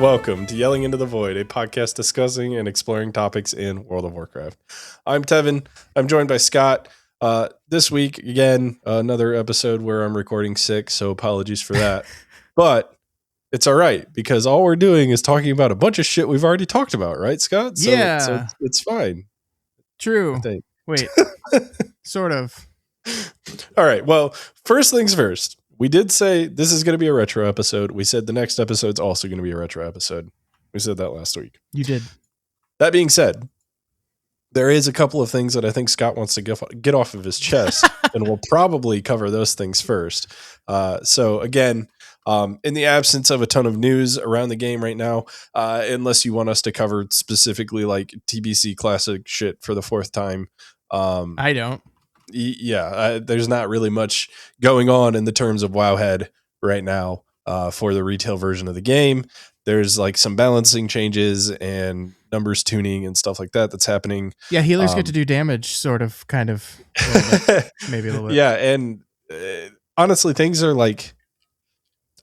Welcome to Yelling Into the Void, a podcast discussing and exploring topics in World of Warcraft. I'm Tevin. I'm joined by Scott. This week, again, another episode where I'm recording sick, so apologies for that. But it's all right, because all we're doing is talking about a bunch of shit we've already talked about, right, Scott? So it's fine. True. I think. Wait, sort of. All right, well, first things first. We did say this is going to be a retro episode. We said the next episode's also going to be a retro episode. We said that last week. You did. That being said, there is a couple of things that I think Scott wants to get off of his chest, and we'll probably cover those things first. So again, in the absence of a ton of news around the game right now, unless you want us to cover specifically like TBC Classic shit for the fourth time. I don't. There's not really much going on in the terms of Wowhead right now for the retail version of the game. There's like some balancing changes and numbers tuning and stuff like that that's happening. Yeah, healers get to do damage, sort of, kind of, a little bit, maybe a little bit. Yeah, and honestly, things are like,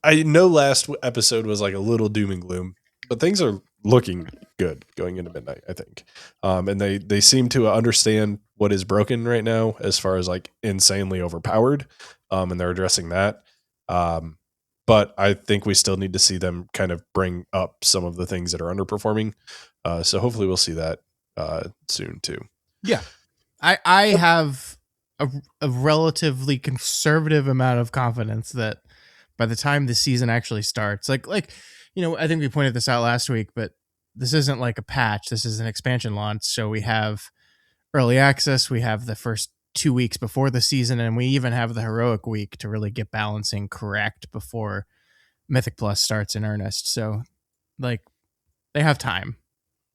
I know last episode was like a little doom and gloom, but things are looking good going into midnight, I think. And they seem to understand what is broken right now as far as like insanely overpowered. And they're addressing that. But I think we still need to see them kind of bring up some of the things that are underperforming. So hopefully we'll see that soon too. Yeah. I have a relatively conservative amount of confidence that by the time the season actually starts, like, you know, I think we pointed this out last week, but this isn't like a patch. This is an expansion launch. So we have early access. We have the first 2 weeks before the season, and we even have the heroic week to really get balancing correct before Mythic Plus starts in earnest. So like they have time.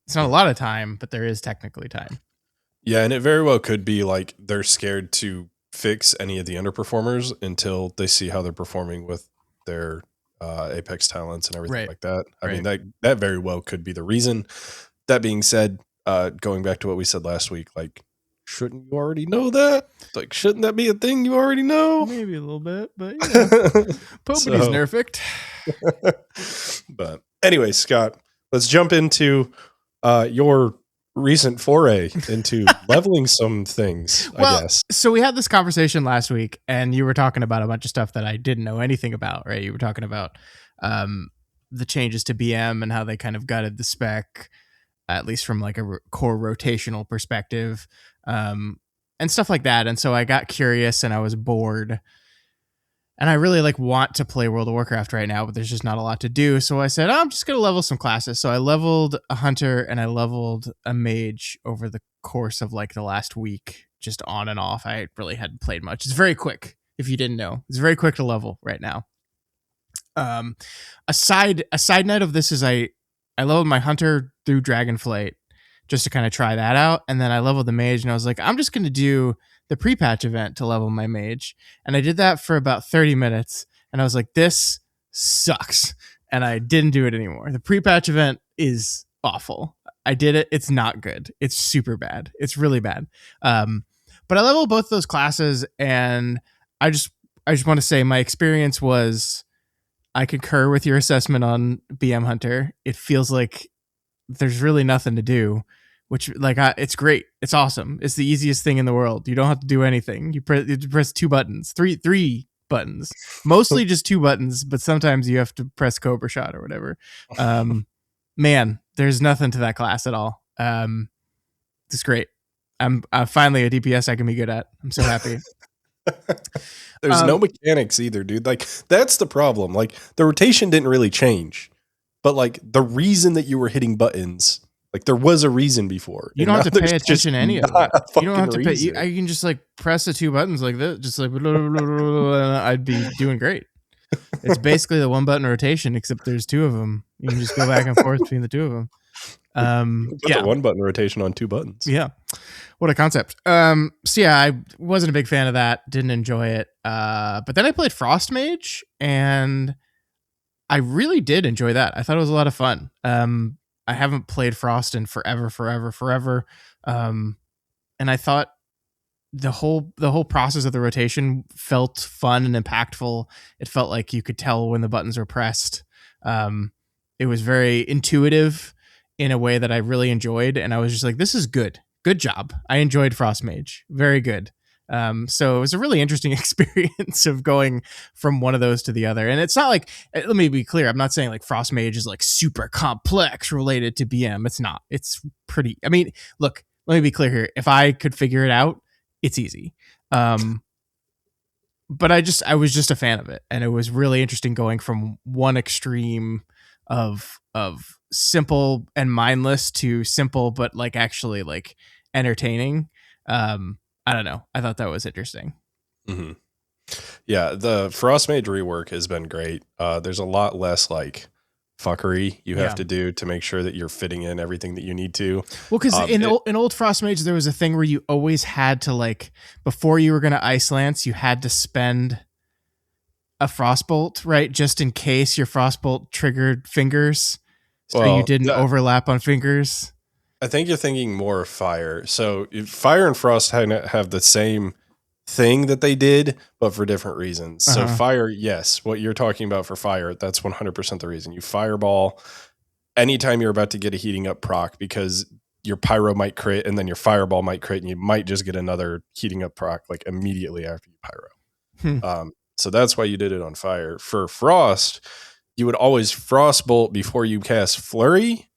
It's not a lot of time, but there is technically time. Yeah. And it very well could be like they're scared to fix any of the underperformers until they see how they're performing with their Apex talents and everything like that. I mean, that very well could be the reason. That being said, going back to what we said last week, like, shouldn't you already know that? Like, shouldn't that be a thing you already know? Maybe a little bit, but yeah. Nobody's nerfed. But anyway, Scott, let's jump into your recent foray into leveling some things, I guess. So we had this conversation last week, and you were talking about a bunch of stuff that I didn't know anything about, right? You were talking about the changes to BM and how they kind of gutted the spec, at least from like a core rotational perspective, and stuff like that. And so I got curious and I was bored, and I really like want to play World of Warcraft right now, but there's just not a lot to do. So I said, I'm just going to level some classes. So I leveled a hunter and I leveled a mage over the course of like the last week, just on and off. I really hadn't played much. It's very quick. If you didn't know, it's very quick to level right now. A side note of this is I leveled my hunter through Dragonflight just to kind of try that out. And then I leveled the mage and I was like, I'm just going to do the pre-patch event to level my mage. And I did that for about 30 minutes. And I was like, this sucks. And I didn't do it anymore. The pre-patch event is awful. I did it. It's not good. It's super bad. It's really bad. But I leveled both those classes, and I just want to say my experience was, I concur with your assessment on BM Hunter. It feels like there's really nothing to do, which like it's great. It's awesome. It's the easiest thing in the world. You don't have to do anything. You press two buttons, three buttons, mostly just two buttons, but sometimes you have to press Cobra Shot or whatever. Man, there's nothing to that class at all. It's great. I'm finally a DPS I can be good at. I'm so happy. There's no mechanics either, dude. Like, that's the problem. Like, the rotation didn't really change, but like the reason that you were hitting buttons, like there was a reason before. You don't have to pay attention to any of it. You don't have to pay. I can just like press the two buttons like this, just like I'd be doing great. It's basically the one button rotation, except there's two of them. You can just go back and forth between the two of them. Put the one button rotation on two buttons. Yeah. What a concept. So yeah, I wasn't a big fan of that. Didn't enjoy it. But then I played Frost Mage, and I really did enjoy that. I thought it was a lot of fun. I haven't played Frost in forever. And I thought the whole process of the rotation felt fun and impactful. It felt like you could tell when the buttons were pressed. It was very intuitive in a way that I really enjoyed, and I was just like, "This is good. Good job." I enjoyed Frost Mage. Very good. So it was a really interesting experience of going from one of those to the other. And it's not like, let me be clear, I'm not saying like Frost Mage is like super complex related to BM. It's not. It's pretty. I mean, look, let me be clear here. If I could figure it out, it's easy. But I was just a fan of it, and it was really interesting going from one extreme of simple and mindless to simple but like actually like entertaining. I don't know. I thought that was interesting. Mm-hmm. Yeah, the Frostmage rework has been great. There's a lot less like fuckery you have to do to make sure that you're fitting in everything that you need to. Well, because in old Frostmage, there was a thing where you always had to like, before you were going to Ice Lance, you had to spend a Frostbolt, right? Just in case your Frostbolt triggered fingers. So you didn't overlap on fingers. I think you're thinking more of fire. So fire and frost have the same thing that they did, but for different reasons. So fire, yes, what you're talking about for fire, that's 100% the reason. You fireball anytime you're about to get a heating up proc, because your pyro might crit and then your fireball might crit, and you might just get another heating up proc like immediately after you pyro. So that's why you did it on fire. For frost, you would always frostbolt before you cast flurry,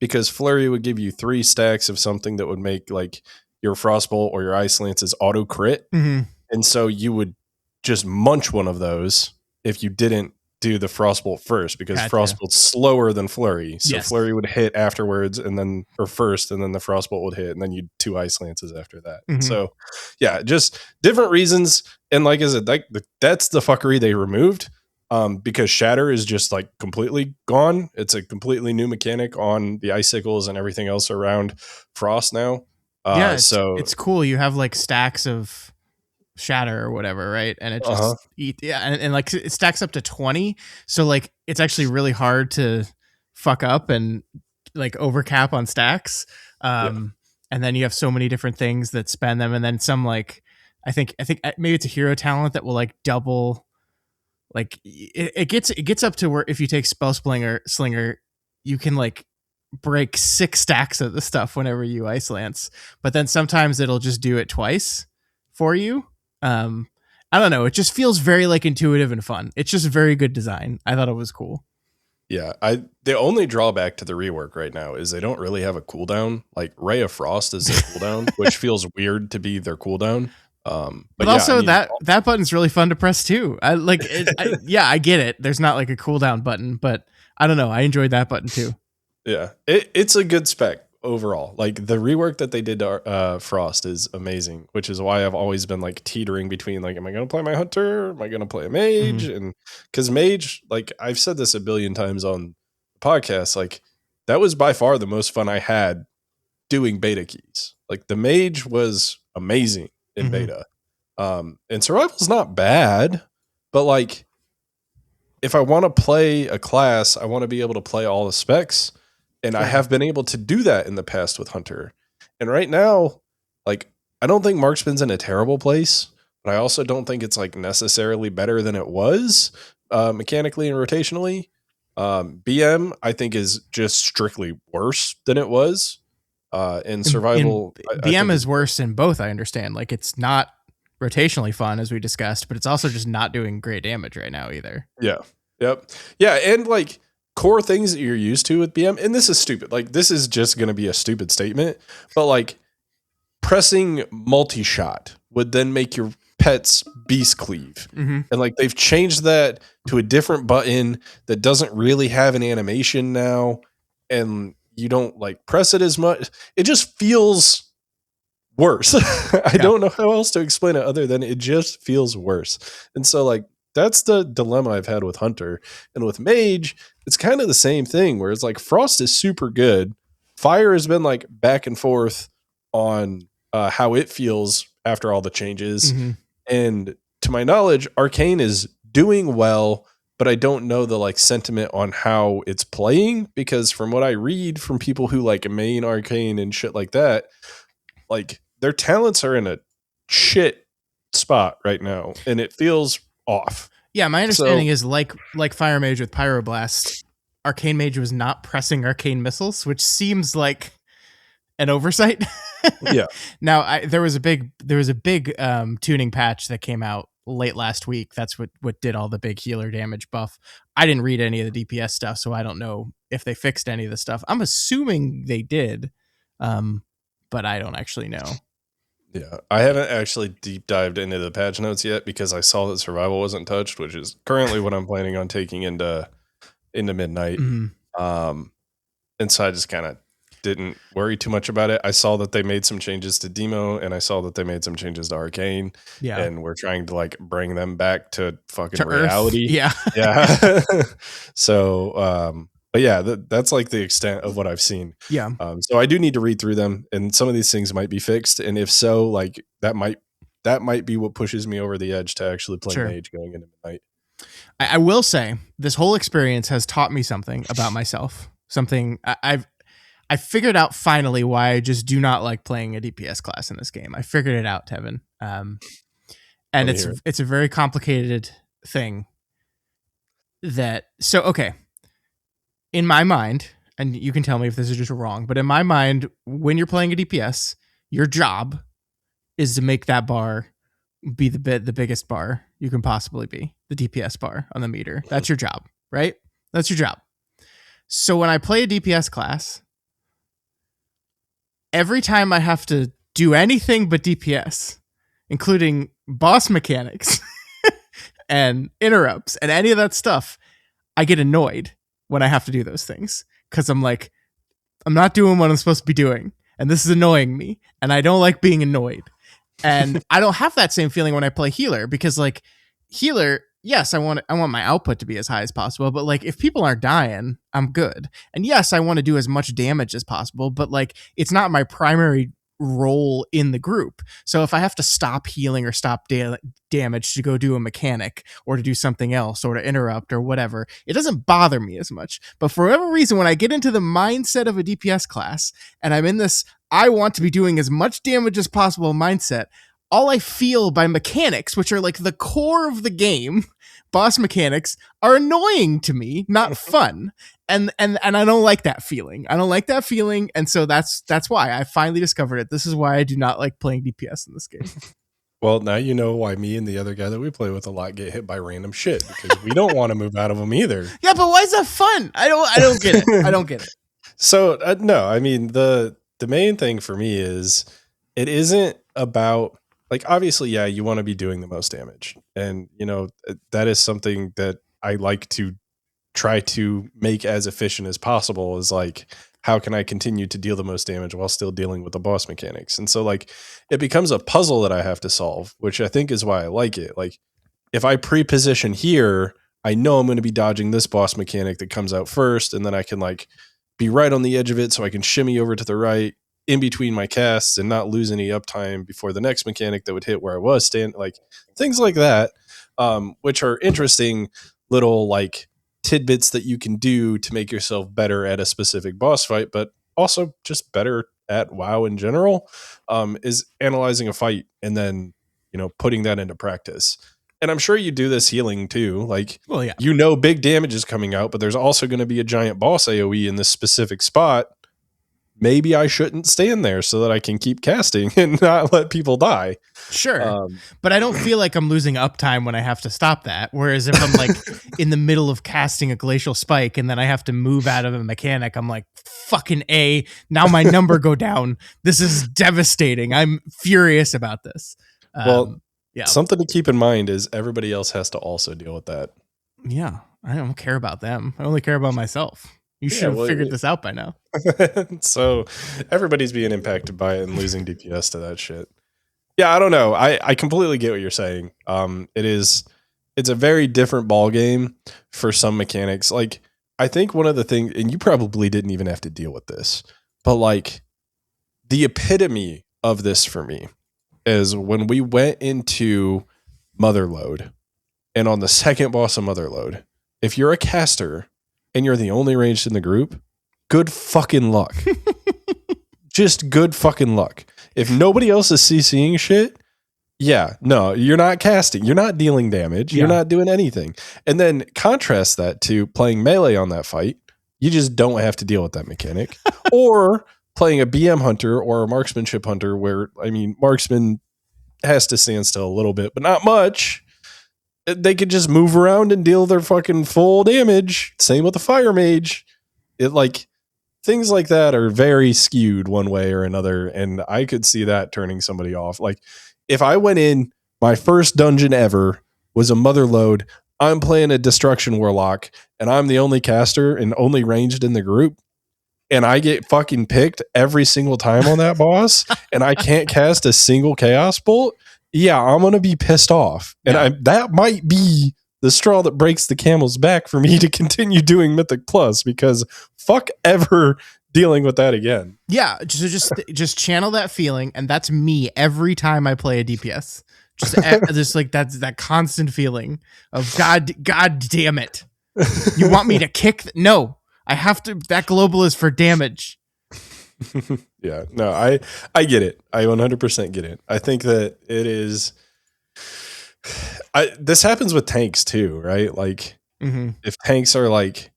because flurry would give you 3 stacks of something that would make like your frostbolt or your ice lance's auto crit. And so you would just munch one of those if you didn't do the frostbolt first, because frostbolt's slower than flurry. So flurry would hit afterwards and then, or first, and then the frostbolt would hit, and then you'd 2 ice lances after that. So yeah, just different reasons. And like I said, like that's the fuckery they removed. Because shatter is just like completely gone. It's a completely new mechanic on the icicles and everything else around frost now. So it's cool. You have like stacks of shatter or whatever, right? And it just and like it stacks up to 20. So like it's actually really hard to fuck up and like overcap on stacks. And then you have so many different things that spend them, and then some like I think maybe it's a hero talent that will like double. Like it gets up to where if you take spell slinger, you can like break 6 stacks of the stuff whenever you ice lance. But then sometimes it'll just do it twice for you. I don't know. It just feels very like intuitive and fun. It's just very good design. I thought it was cool. Yeah, the only drawback to the rework right now is they don't really have a cooldown. Like Ray of Frost is their cooldown, which feels weird to be their cooldown. But yeah, also I mean, that button's really fun to press too. I like it. I get it. There's not like a cooldown button, but I don't know. I enjoyed that button too. Yeah, it's a good spec overall. Like the rework that they did to Frost is amazing, which is why I've always been like teetering between like, am I going to play my hunter? Am I going to play a mage? And because mage, like I've said this a billion times on the podcast, like that was by far the most fun I had doing beta keys. Like the mage was amazing in beta. And survival's not bad, but like if I want to play a class, I want to be able to play all the specs, and I have been able to do that in the past with Hunter. And right now, like I don't think Marksman's in a terrible place, but I also don't think it's like necessarily better than it was mechanically and rotationally. BM I think is just strictly worse than it was. In survival, BM is worse in both. I understand. Like it's not rotationally fun as we discussed, but it's also just not doing great damage right now either. Yeah. Yep. Yeah. And like core things that you're used to with BM, and this is stupid. Like this is just going to be a stupid statement, but like pressing multi-shot would then make your pets beast cleave. And like they've changed that to a different button that doesn't really have an animation now. And you don't like press it as much. It just feels worse. I don't know how else to explain it other than it just feels worse. And so like that's the dilemma I've had with Hunter. And with Mage, it's kind of the same thing where it's like Frost is super good. Fire has been like back and forth on how it feels after all the changes. And to my knowledge, Arcane is doing well, but I don't know the like sentiment on how it's playing, because from what I read from people who like main Arcane and shit like that, like their talents are in a shit spot right now, and it feels off. Yeah, my understanding is like Fire Mage with Pyroblast, Arcane Mage was not pressing arcane missiles, which seems like an oversight. Yeah. Now, there was a big tuning patch that came out late last week. That's what did all the big healer damage buff. I didn't read any of the DPS stuff, so I don't know if they fixed any of the stuff. I'm assuming they did, but I don't actually know. Yeah, I haven't actually deep dived into the patch notes yet because I saw that survival wasn't touched, which is currently what I'm planning on taking into midnight. Mm-hmm. And so I just kind of didn't worry too much about it. I saw that they made some changes to Demo, and I saw that they made some changes to Arcane. Yeah, and we're trying to like bring them back to fucking to reality. Earth. Yeah. So, but yeah, that's like the extent of what I've seen. Yeah. So I do need to read through them, and some of these things might be fixed, and if so, like that might be what pushes me over the edge to actually play Mage going into midnight. I will say this whole experience has taught me something about myself. Something I figured out finally why I just do not like playing a DPS class in this game. I figured it out, Tevin. And it's a very complicated thing. Okay. In my mind, and you can tell me if this is just wrong, but in my mind, when you're playing a DPS, your job is to make that bar be the biggest bar you can possibly be, the DPS bar on the meter. That's your job, right? That's your job. So when I play a DPS class, every time I have to do anything but DPS, including boss mechanics and interrupts and any of that stuff, I get annoyed when I have to do those things because I'm like, I'm not doing what I'm supposed to be doing, and this is annoying me, and I don't like being annoyed. And I don't have that same feeling when I play healer because like healer, yes, I want my output to be as high as possible, but like if people aren't dying, I'm good. And yes, I want to do as much damage as possible, but like it's not my primary role in the group. So if I have to stop healing or stop damage to go do a mechanic or to do something else or to interrupt or whatever, it doesn't bother me as much. But for whatever reason, when I get into the mindset of a DPS class and I'm in this I want to be doing as much damage as possible mindset, all I feel by mechanics, which are like the core of the game, boss mechanics, are annoying to me, not fun. And I don't like that feeling. I don't like that feeling, and so that's why I finally discovered it. This is why I do not like playing DPS in this game. Well, now you know why me and the other guy that we play with a lot get hit by random shit because we don't want to move out of them either. Yeah, but why is that fun? I don't get it. I don't get it. So no, I mean the main thing for me is it isn't about like obviously yeah you want to be doing the most damage, and you know that is something that I like to try to make as efficient as possible. Is like how can I continue to deal the most damage while still dealing with the boss mechanics? And so like it becomes a puzzle that I have to solve, which I think is why I like it. Like if I pre-position here, I know I'm going to be dodging this boss mechanic that comes out first, and then I can like be right on the edge of it so I can shimmy over to the right in between my casts and not lose any uptime before the next mechanic that would hit where I was standing, like things like that, which are interesting little like tidbits that you can do to make yourself better at a specific boss fight, but also just better at WoW in general, is analyzing a fight and then, you know, putting that into practice. And I'm sure you do this healing too. Like, well, yeah. You know, big damage is coming out, but there's also going to be a giant boss AoE in this specific spot. Maybe I shouldn't stand there so that I can keep casting and not let people die. Sure. But I don't feel like I'm losing uptime when I have to stop that. Whereas if I'm like in the middle of casting a glacial spike and then I have to move out of a mechanic, I'm like, fucking A, now my number go down. This is devastating. I'm furious about this. Yeah. Something to keep in mind is everybody else has to also deal with that. Yeah. I don't care about them. I only care about myself. You should have figured this out by now. So everybody's being impacted by it and losing DPS to that shit. Yeah, I don't know. I completely get what you're saying. It's a very different ball game for some mechanics. Like I think one of the things, and you probably didn't even have to deal with this, but like the epitome of this for me is when we went into Motherlode, and on the second boss of Motherlode, if you're a caster and you're the only ranged in the group, good fucking luck. Just good fucking luck. If nobody else is CCing shit, yeah, no, you're not casting. You're not dealing damage. You're not doing anything. And then contrast that to playing melee on that fight, You just don't have to deal with that mechanic. Or playing a BM hunter or a marksmanship hunter where, I mean, marksman has to stand still a little bit, but not much. They could just move around and deal their fucking full damage. Same with the fire mage. It like things like that are very skewed one way or another, and I could see that turning somebody off. Like if I went in, my first dungeon ever was a mother load. I'm playing a destruction warlock, and I'm the only caster and only ranged in the group, and I get fucking picked every single time on that boss, and I can't cast a single chaos bolt. Yeah, I'm gonna be pissed off, and that might be the straw that breaks the camel's back for me to continue doing Mythic Plus, because fuck ever dealing with that again. Yeah, so just channel that feeling, and that's me every time I play a DPS. Just like that's that constant feeling of God damn it. You want me to kick? No, I have to. That global is for damage. Yeah, no, I get it. I 100% get it. I think that it is. This happens with tanks too, right? Like if tanks are like,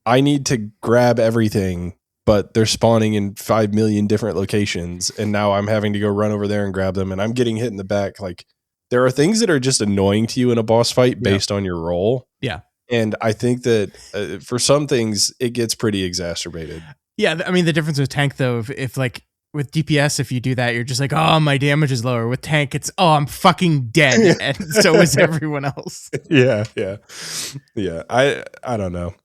I need to grab everything, but they're spawning in 5 million different locations, and now I'm having to go run over there and grab them, and I'm getting hit in the back. Like there are things that are just annoying to you in a boss fight based on your role. Yeah. And I think that for some things, it gets pretty exacerbated. Yeah, I mean, the difference with tank, though, if like with DPS, if you do that, you're just like, oh, my damage is lower. With tank, it's, oh, I'm fucking dead. And so is everyone else. Yeah. I don't know.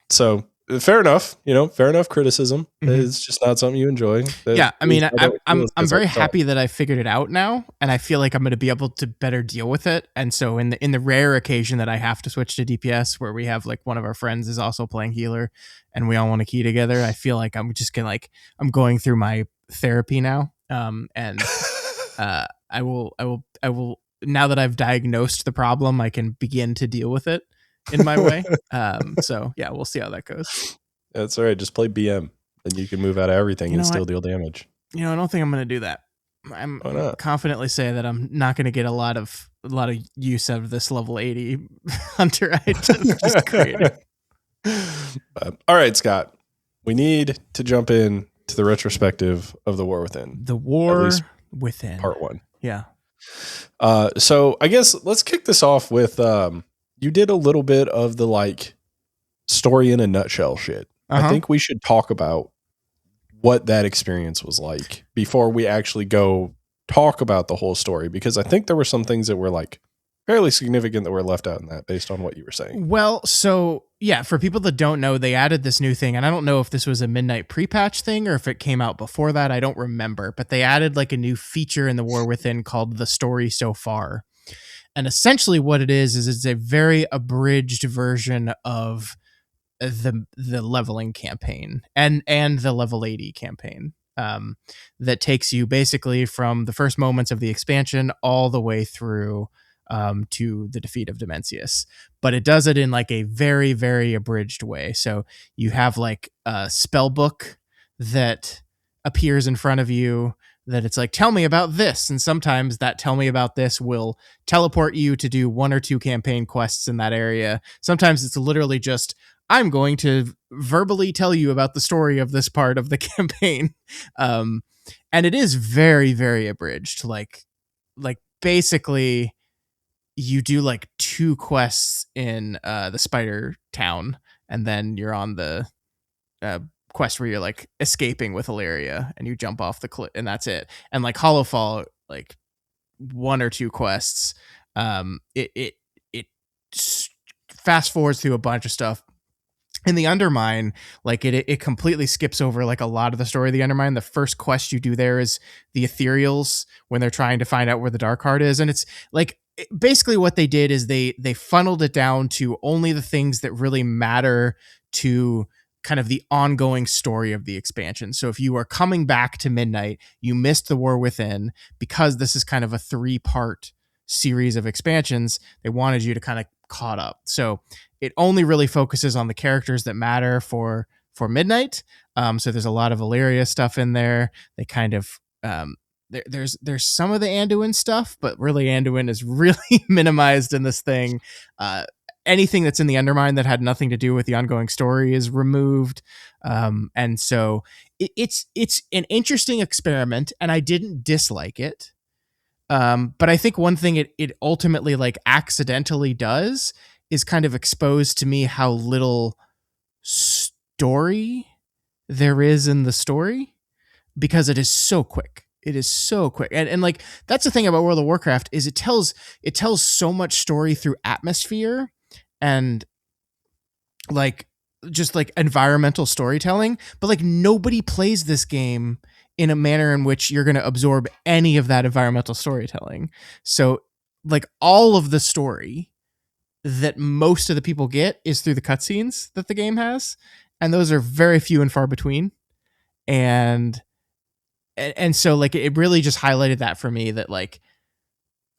So fair enough. Fair enough criticism. It's just not something you enjoy. Yeah, I mean, I'm very happy that I figured it out now, and I feel like I'm going to be able to better deal with it. And so in the rare occasion that I have to switch to DPS, where we have like one of our friends is also playing healer, and we all want to key together, I feel like I'm just gonna I'm going through my therapy now. And I will now that I've diagnosed the problem, I can begin to deal with it in my way. So yeah, we'll see how that goes. That's all right. Just play BM, and you can move out of everything and still deal damage. I don't think I'm going to do that. I'm confidently say that I'm not going to get a lot of use out of this level 80 hunter I just created. All right, Scott. We need to jump in to the retrospective of The War Within. The War Within. Part 1. Yeah. So I guess let's kick this off with you did a little bit of the like story in a nutshell shit. I think we should talk about what that experience was like before we actually go talk about the whole story, because I think there were some things that were like fairly significant that were left out in that based on what you were saying. Well, so yeah, for people that don't know, they added this new thing, and I don't know if this was a midnight pre-patch thing or if it came out before that. I don't remember, but they added like a new feature in the War Within called the Story So Far. And essentially what it is it's a very abridged version of the leveling campaign and the level 80 campaign, that takes you basically from the first moments of the expansion all the way through to the defeat of Dimensius. But it does it in like a very, very abridged way. So you have like a spell book that appears in front of you that it's like, tell me about this. And sometimes that tell me about this will teleport you to do 1 or 2 campaign quests in that area. Sometimes it's literally just, I'm going to verbally tell you about the story of this part of the campaign. And it is very, very abridged. Like basically you do like 2 quests in the spider town, and then you're on the quest where you're like escaping with Illyria and you jump off the cliff, and that's it. And like Hollowfall, like 1 or 2 quests. It fast forwards through a bunch of stuff. In the Undermine, like it completely skips over like a lot of the story of the Undermine. The first quest you do there is the Ethereals, when they're trying to find out where the Dark Heart is, and it's like basically what they did is they funneled it down to only the things that really matter to kind of the ongoing story of the expansion. So if you are coming back to Midnight, you missed the War Within, because this is kind of a 3-part series of expansions, they wanted you to kind of caught up. So it only really focuses on the characters that matter for Midnight. So there's a lot of Illyria stuff in there. They kind of there's some of the Anduin stuff, but really Anduin is really minimized in this thing. anything that's in the Undermine that had nothing to do with the ongoing story is removed. And so it's an interesting experiment, and I didn't dislike it. But I think one thing it ultimately like accidentally does is kind of expose to me how little story there is in the story, because it is so quick. It is so quick. And like that's the thing about World of Warcraft is it tells so much story through atmosphere and like just like environmental storytelling, but like nobody plays this game in a manner in which you're going to absorb any of that environmental storytelling. So like all of the story that most of the people get is through the cutscenes that the game has, and those are very few and far between. And so like it really just highlighted that for me, that like,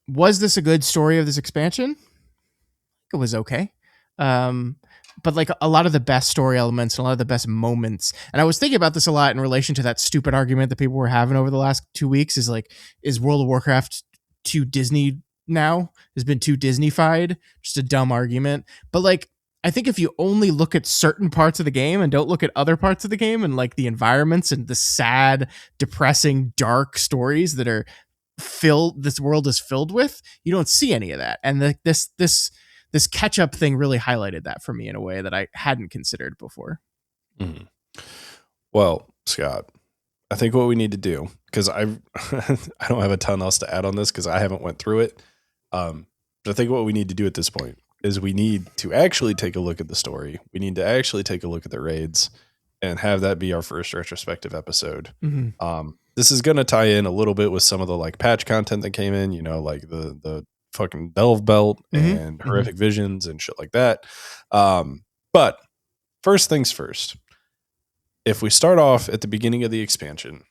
was this a good story of this expansion? It was okay. But like a lot of the best story elements and a lot of the best moments, and I was thinking about this a lot in relation to that stupid argument that people were having over the last 2 weeks, is like, is World of Warcraft too Disney now? Has been too Disney-fied? Just a dumb argument. But like, I think if you only look at certain parts of the game and don't look at other parts of the game and like the environments and the sad, depressing, dark stories that are this world is filled with, you don't see any of that. And this catch-up thing really highlighted that for me in a way that I hadn't considered before. Mm. Well, Scott, I think what we need to do, because I don't have a ton else to add on this because I haven't went through it. But I think what we need to do at this point is we need to actually take a look at the story. We need to actually take a look at the raids and have that be our first retrospective episode. Mm-hmm. This is going to tie in a little bit with some of the like patch content that came in, like the fucking Delve Belt and Horrific Visions and shit like that. But first things first, if we start off at the beginning of the expansion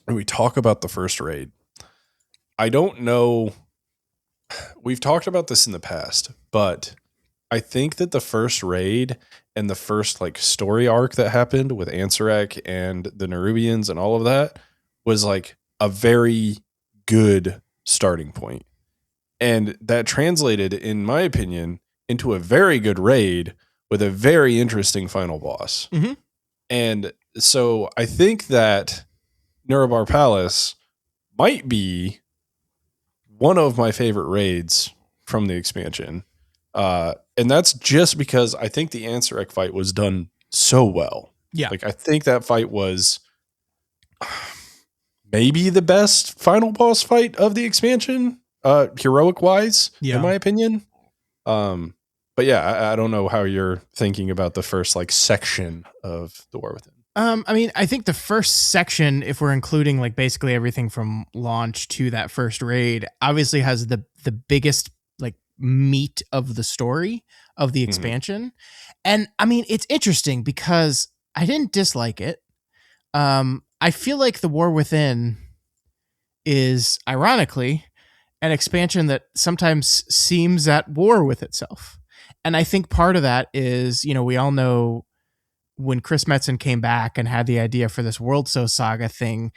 and we talk about the first raid, I don't know. We've talked about this in the past, but I think that the first raid and the first like story arc that happened with Ansarek and the Nerubians and all of that was like a very good starting point. And that translated, in my opinion, into a very good raid with a very interesting final boss. Mm-hmm. And so I think that Nurubar Palace might be one of my favorite raids from the expansion. And that's just because I think the Ansarek fight was done so well. Yeah. Like, I think that fight was maybe the best final boss fight of the expansion, heroic wise, in my opinion. But yeah, I don't know how you're thinking about the first like section of the War Within. I mean, I think the first section, if we're including like basically everything from launch to that first raid, obviously has the biggest like meat of the story of the expansion. And I mean, it's interesting because I didn't dislike it. I feel like the War Within is ironically an expansion that sometimes seems at war with itself. And I think part of that is, we all know when Chris Metzen came back and had the idea for this World So Saga thing,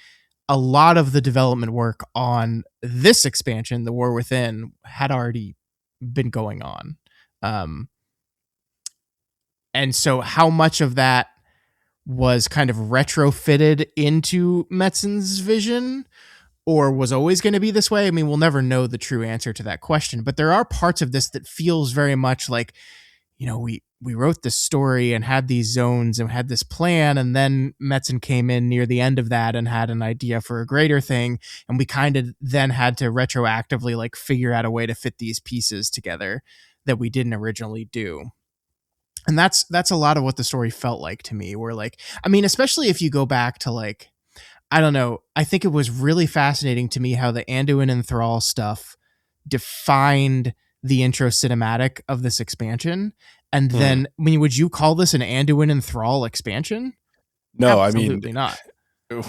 a lot of the development work on this expansion, the War Within, had already been going on. And so how much of that was kind of retrofitted into Metzen's vision or was always going to be this way? I mean, we'll never know the true answer to that question, but there are parts of this that feels very much like, we wrote this story and had these zones and had this plan, and then Metzen came in near the end of that and had an idea for a greater thing, and we kind of then had to retroactively like figure out a way to fit these pieces together that we didn't originally do. And that's a lot of what the story felt like to me. Where like, I mean, especially if you go back to like, I don't know, I think it was really fascinating to me how the Anduin and Thrall stuff defined the intro cinematic of this expansion. And then, I mean, would you call this an Anduin and Thrall expansion? No, absolutely not.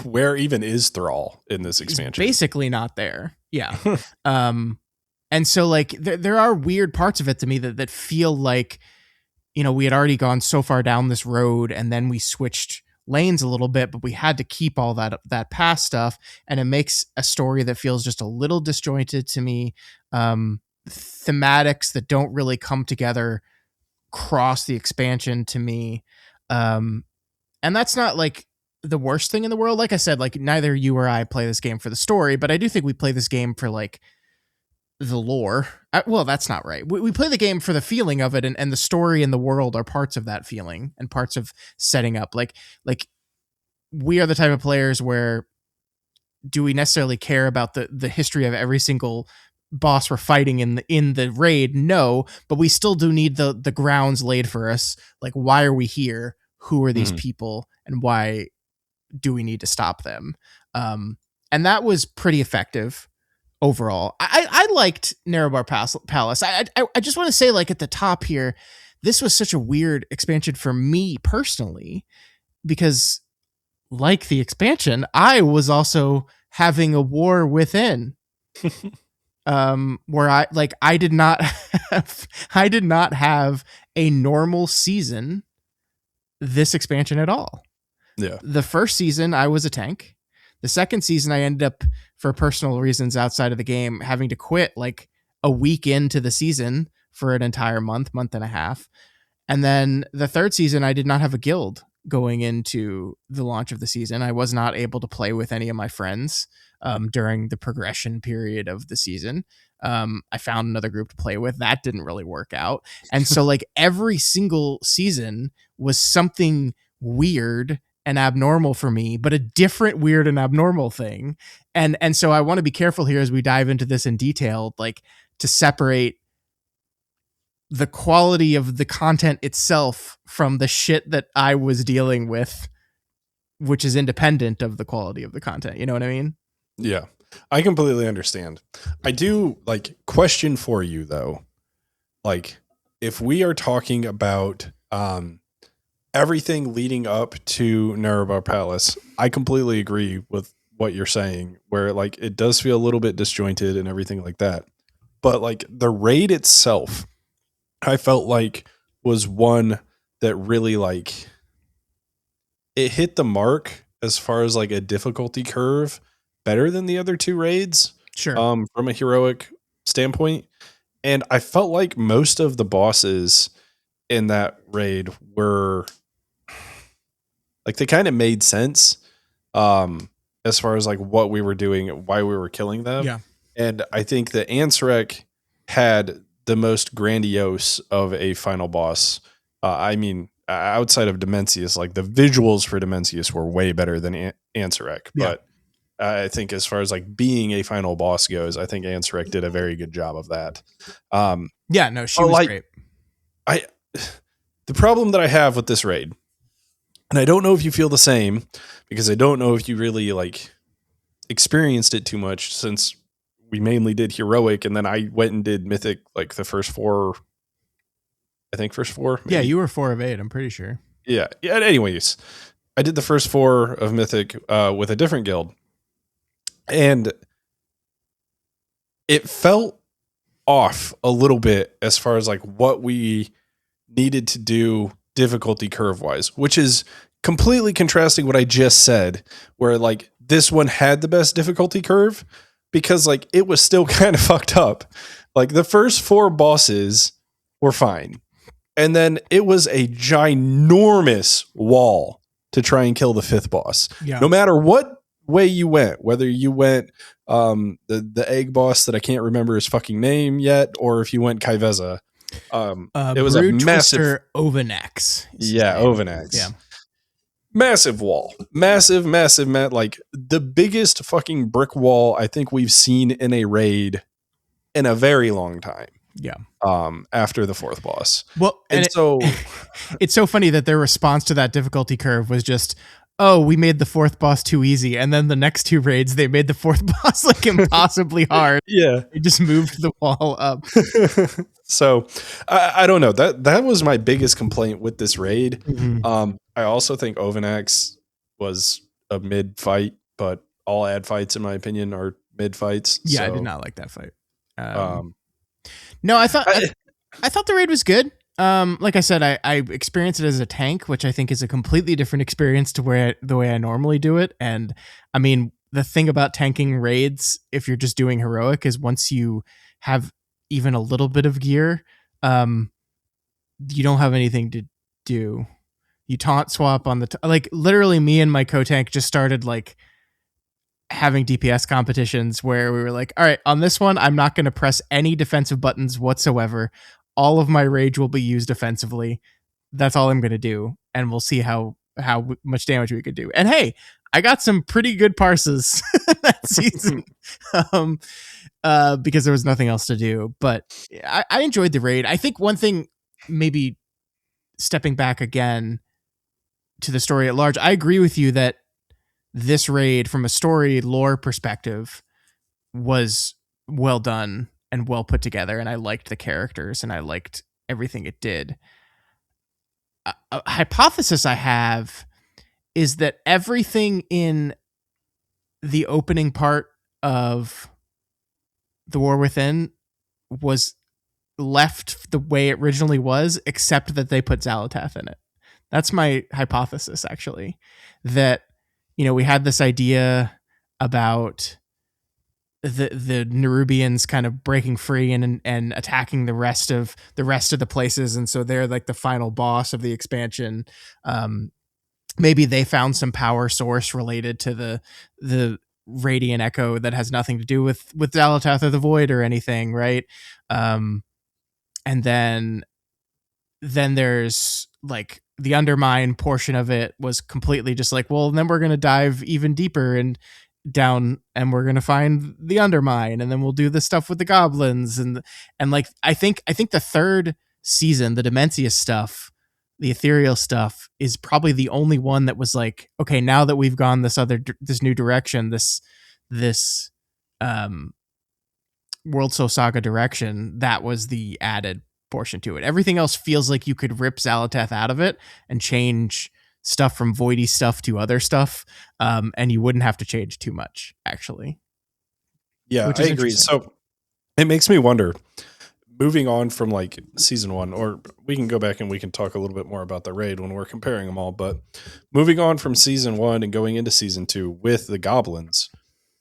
Where even is Thrall in this expansion? He's basically not there. Yeah. And so like there are weird parts of it to me that feel like, we had already gone so far down this road and then we switched lanes a little bit, but we had to keep all that past stuff. And it makes a story that feels just a little disjointed to me. thematics that don't really come together cross the expansion to me. And that's not like the worst thing in the world. Like I said, like neither you or I play this game for the story, but I do think we play this game for like the lore. Well, that's not right. We play the game for the feeling of it, and the story and the world are parts of that feeling and parts of setting up. Like we are the type of players where, do we necessarily care about the history of every single boss we're fighting in the raid? No, but we still do need the grounds laid for us. Like, why are we here? Who are these people, and why do we need to stop them? And that was pretty effective overall. I liked Narrowbar Palace. I just want to say, like, at the top here, this was such a weird expansion for me personally, because like the expansion, I was also having a war within. Where I did not have a normal season this expansion at all. Yeah. The first season I was a tank. The second season I ended up, for personal reasons outside of the game, having to quit like a week into the season for an entire month and a half. And then the third season I did not have a guild going into the launch of the season. I was not able to play with any of my friends during the progression period of the season. I found another group to play with. That didn't really work out. And so like every single season was something weird and abnormal for me, but a different weird and abnormal thing. And so I want to be careful here as we dive into this in detail, like to separate the quality of the content itself from the shit that I was dealing with, which is independent of the quality of the content. You know what I mean? Yeah, I completely understand. I do like question for you though. Like if we are talking about everything leading up to Narrowbar Palace, I completely agree with what you're saying, where like it does feel a little bit disjointed and everything like that. But like the raid itself, I felt like was one that really like it hit the mark as far as like a difficulty curve better than the other two raids. Sure. From a heroic standpoint. And I felt like most of the bosses in that raid were like they kind of made sense as far as like what we were doing, why we were killing them. Yeah. And I think that Ansarek had the most grandiose of a final boss. I mean, outside of Dimensius, like the visuals for Dimensius were way better than Ansarek. Yeah. But I think as far as like being a final boss goes, I think Ansarek did a very good job of that. Yeah, no, she was like, great. The problem that I have with this raid, and I don't know if you feel the same, because I don't know if you really like experienced it too much, since we mainly did heroic, and then I went and did mythic like the first four. Maybe. Yeah, you were 4 of 8, I'm pretty sure. Yeah. Anyways, I did the first 4 of mythic with a different guild, and it felt off a little bit as far as like what we needed to do difficulty curve wise, which is completely contrasting what I just said, where like this one had the best difficulty curve, because like it was still kind of fucked up. Like the first 4 bosses were fine, and then it was a ginormous wall to try and kill the 5th boss. Yeah. No matter what way you went, whether you went the egg boss that I can't remember his fucking name yet, or if you went Kaiveza, it was a massive Ovanax. Yeah, Ovanax. Yeah. Massive wall. Massive, like the biggest fucking brick wall I think we've seen in a raid in a very long time. Yeah. After the 4th boss. Well, and so it's so funny that their response to that difficulty curve was just, oh, we made the 4th boss too easy. And then the next 2 raids, they made the 4th boss like impossibly hard. Yeah. They just moved the wall up. So I don't know. That was my biggest complaint with this raid. Mm-hmm. I also think Ovanax was a mid fight, but all ad fights, in my opinion, are mid fights. Yeah, so, I did not like that fight. No, I thought the raid was good. Like I said, I experienced it as a tank, which I think is a completely different experience to the way I normally do it. And I mean, the thing about tanking raids, if you're just doing heroic, is once you have even a little bit of gear, um, you don't have anything to do. You taunt swap on the like literally me and my co-tank just started like having DPS competitions where we were like, all right, on this one, I'm not going to press any defensive buttons whatsoever. All of my rage will be used offensively. That's all I'm going to do, and we'll see how much damage we could do. And hey, I got some pretty good parses that season, um, because there was nothing else to do. But I enjoyed the raid. I think one thing, maybe stepping back again to the story at large, I agree with you that this raid, from a story lore perspective, was well done and well put together, and I liked the characters and I liked everything it did. A hypothesis I have is that everything in the opening part of The War Within was left the way it originally was, except that they put Xalatath in it. That's my hypothesis, actually. That, we had this idea about the Nerubians kind of breaking free and attacking the rest of the places, and so they're like the final boss of the expansion. Maybe they found some power source related to the Radiant Echo that has nothing to do with Xalatath or the Void or anything, right? And then there's like the Undermine portion of it was completely just like, well, then we're gonna dive even deeper and down, and we're gonna find the Undermine, and then we'll do the stuff with the goblins, and like I think the third season, the Dementia stuff, the ethereal stuff, is probably the only one that was like, okay, now that we've gone this new direction, this World Soul Saga direction, that was the added portion to it. Everything else feels like you could rip Xalatath out of it and change stuff from voidy stuff to other stuff, and you wouldn't have to change too much, actually. Yeah, I agree. So it makes me wonder, moving on from like season one, or we can go back and we can talk a little bit more about the raid when we're comparing them all, but moving on from season one and going into season two with the goblins,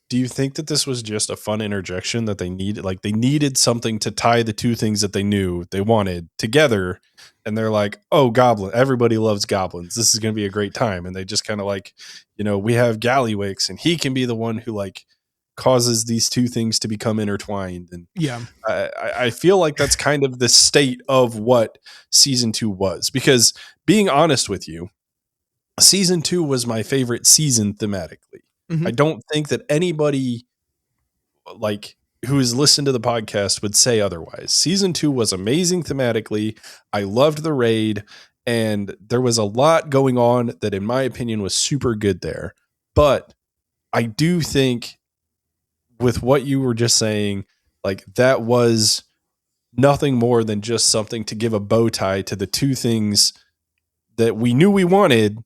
do you think that this was just a fun interjection that they needed? Like, they needed something to tie the two things that they knew they wanted together, and they're like, oh, goblin, everybody loves goblins, this is going to be a great time. And they just kind of like, we have Gallywix, and he can be the one who like causes these two things to become intertwined. And yeah, I feel like that's kind of the state of what season two was, because being honest with you, season two was my favorite season thematically. I don't think that anybody like who has listened to the podcast would say otherwise. Season two was amazing thematically. I loved the raid, and there was a lot going on that, in my opinion, was super good there. But I do think, with what you were just saying, like, that was nothing more than just something to give a bow tie to the two things that we knew we wanted,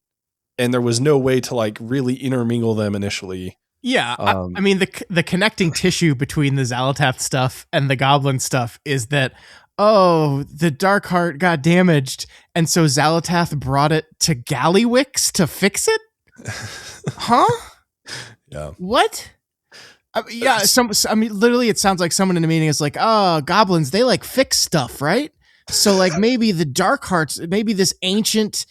and there was no way to like really intermingle them initially. Yeah, I mean the connecting tissue between the Xalatath stuff and the Goblin stuff is that, oh, the Darkheart got damaged, and so Xalatath brought it to Gallywix to fix it. Huh? Yeah. What? Yeah. Literally, it sounds like someone in a meeting is like, "Oh, goblins, they like fix stuff, right? So like maybe the Darkhearts, maybe this ancient,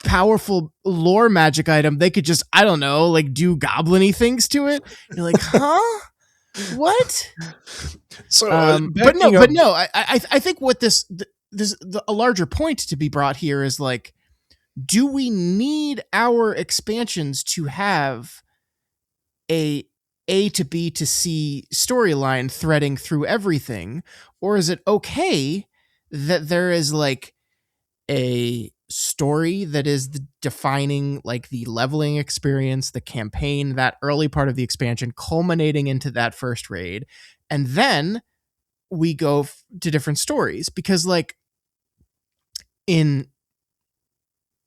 powerful lore magic item, they could just, I don't know, like do goblin-y things to it." You're like, huh? What? So, but no, I think what a larger point to be brought here is like, do we need our expansions to have A to B to C storyline threading through everything, or is it okay that there is like a story that is defining like the leveling experience, the campaign, that early part of the expansion, culminating into that first raid, and then we go to different stories? Because like in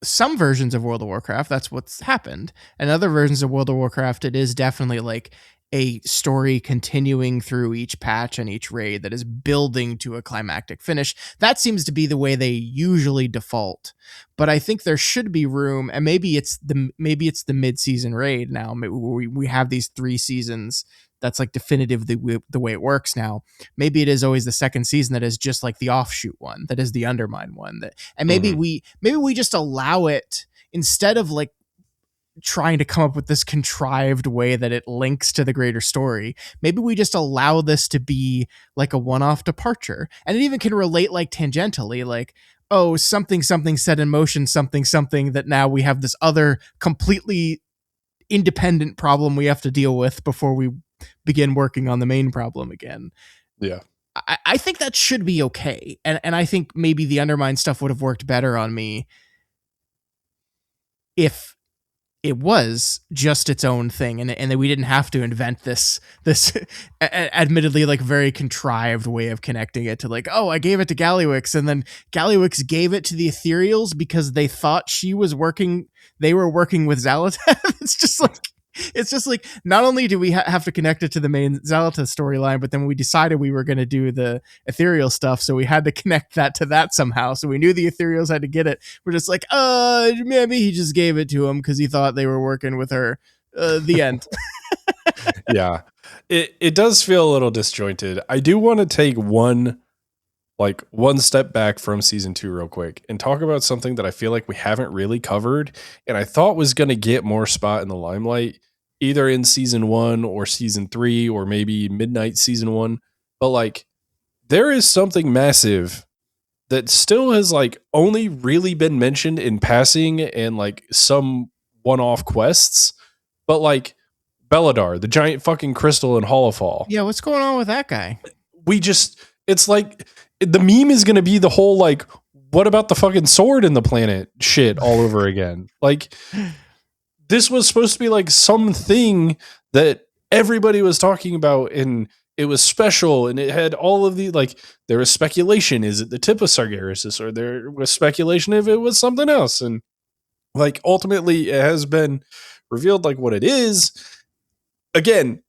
some versions of World of Warcraft, that's what's happened. And other versions of World of Warcraft, it is definitely like a story continuing through each patch and each raid that is building to a climactic finish. That seems to be the way they usually default. But I think there should be room, and maybe it's the mid-season raid now. We have these 3 seasons that's like definitive the way it works now. Maybe it is always the second season that is just like the offshoot one, that is the Undermine one. And maybe we just allow it, instead of like trying to come up with this contrived way that it links to the greater story. Maybe we just allow this to be like a one-off departure. And it even can relate like tangentially, like, oh, something set in motion something that now we have this other completely independent problem we have to deal with before we begin working on the main problem again. Yeah. I think that should be okay. And I think maybe the Undermine stuff would have worked better on me if it was just its own thing, and that we didn't have to invent this admittedly like very contrived way of connecting it to like, oh, I gave it to Gallywix, and then Gallywix gave it to the Ethereals because they thought they were working with Xalatath. It's just like not only do we have to connect it to the main Xalatath storyline, but then we decided we were going to do the ethereal stuff, so we had to connect that to that somehow. So we knew the Ethereals had to get it. We're just like, maybe he just gave it to him because he thought they were working with her. The end. Yeah, it does feel a little disjointed. I do want to take one step back from season 2 real quick and talk about something that I feel like we haven't really covered, and I thought was going to get more spot in the limelight, either in season 1 or season 3 or maybe midnight season 1. But like, there is something massive that still has like only really been mentioned in passing and like some one-off quests, but like Beladar, the giant fucking crystal in Hall of Fall. Yeah, what's going on with that guy? It's like the meme is going to be the whole like, what about the fucking sword in the planet shit all over again? Like, this was supposed to be like something that everybody was talking about, and it was special, and it had all of the like, there was speculation, is it the tip of Sargeras, or there was speculation if it was something else, and like ultimately it has been revealed like what it is. Again,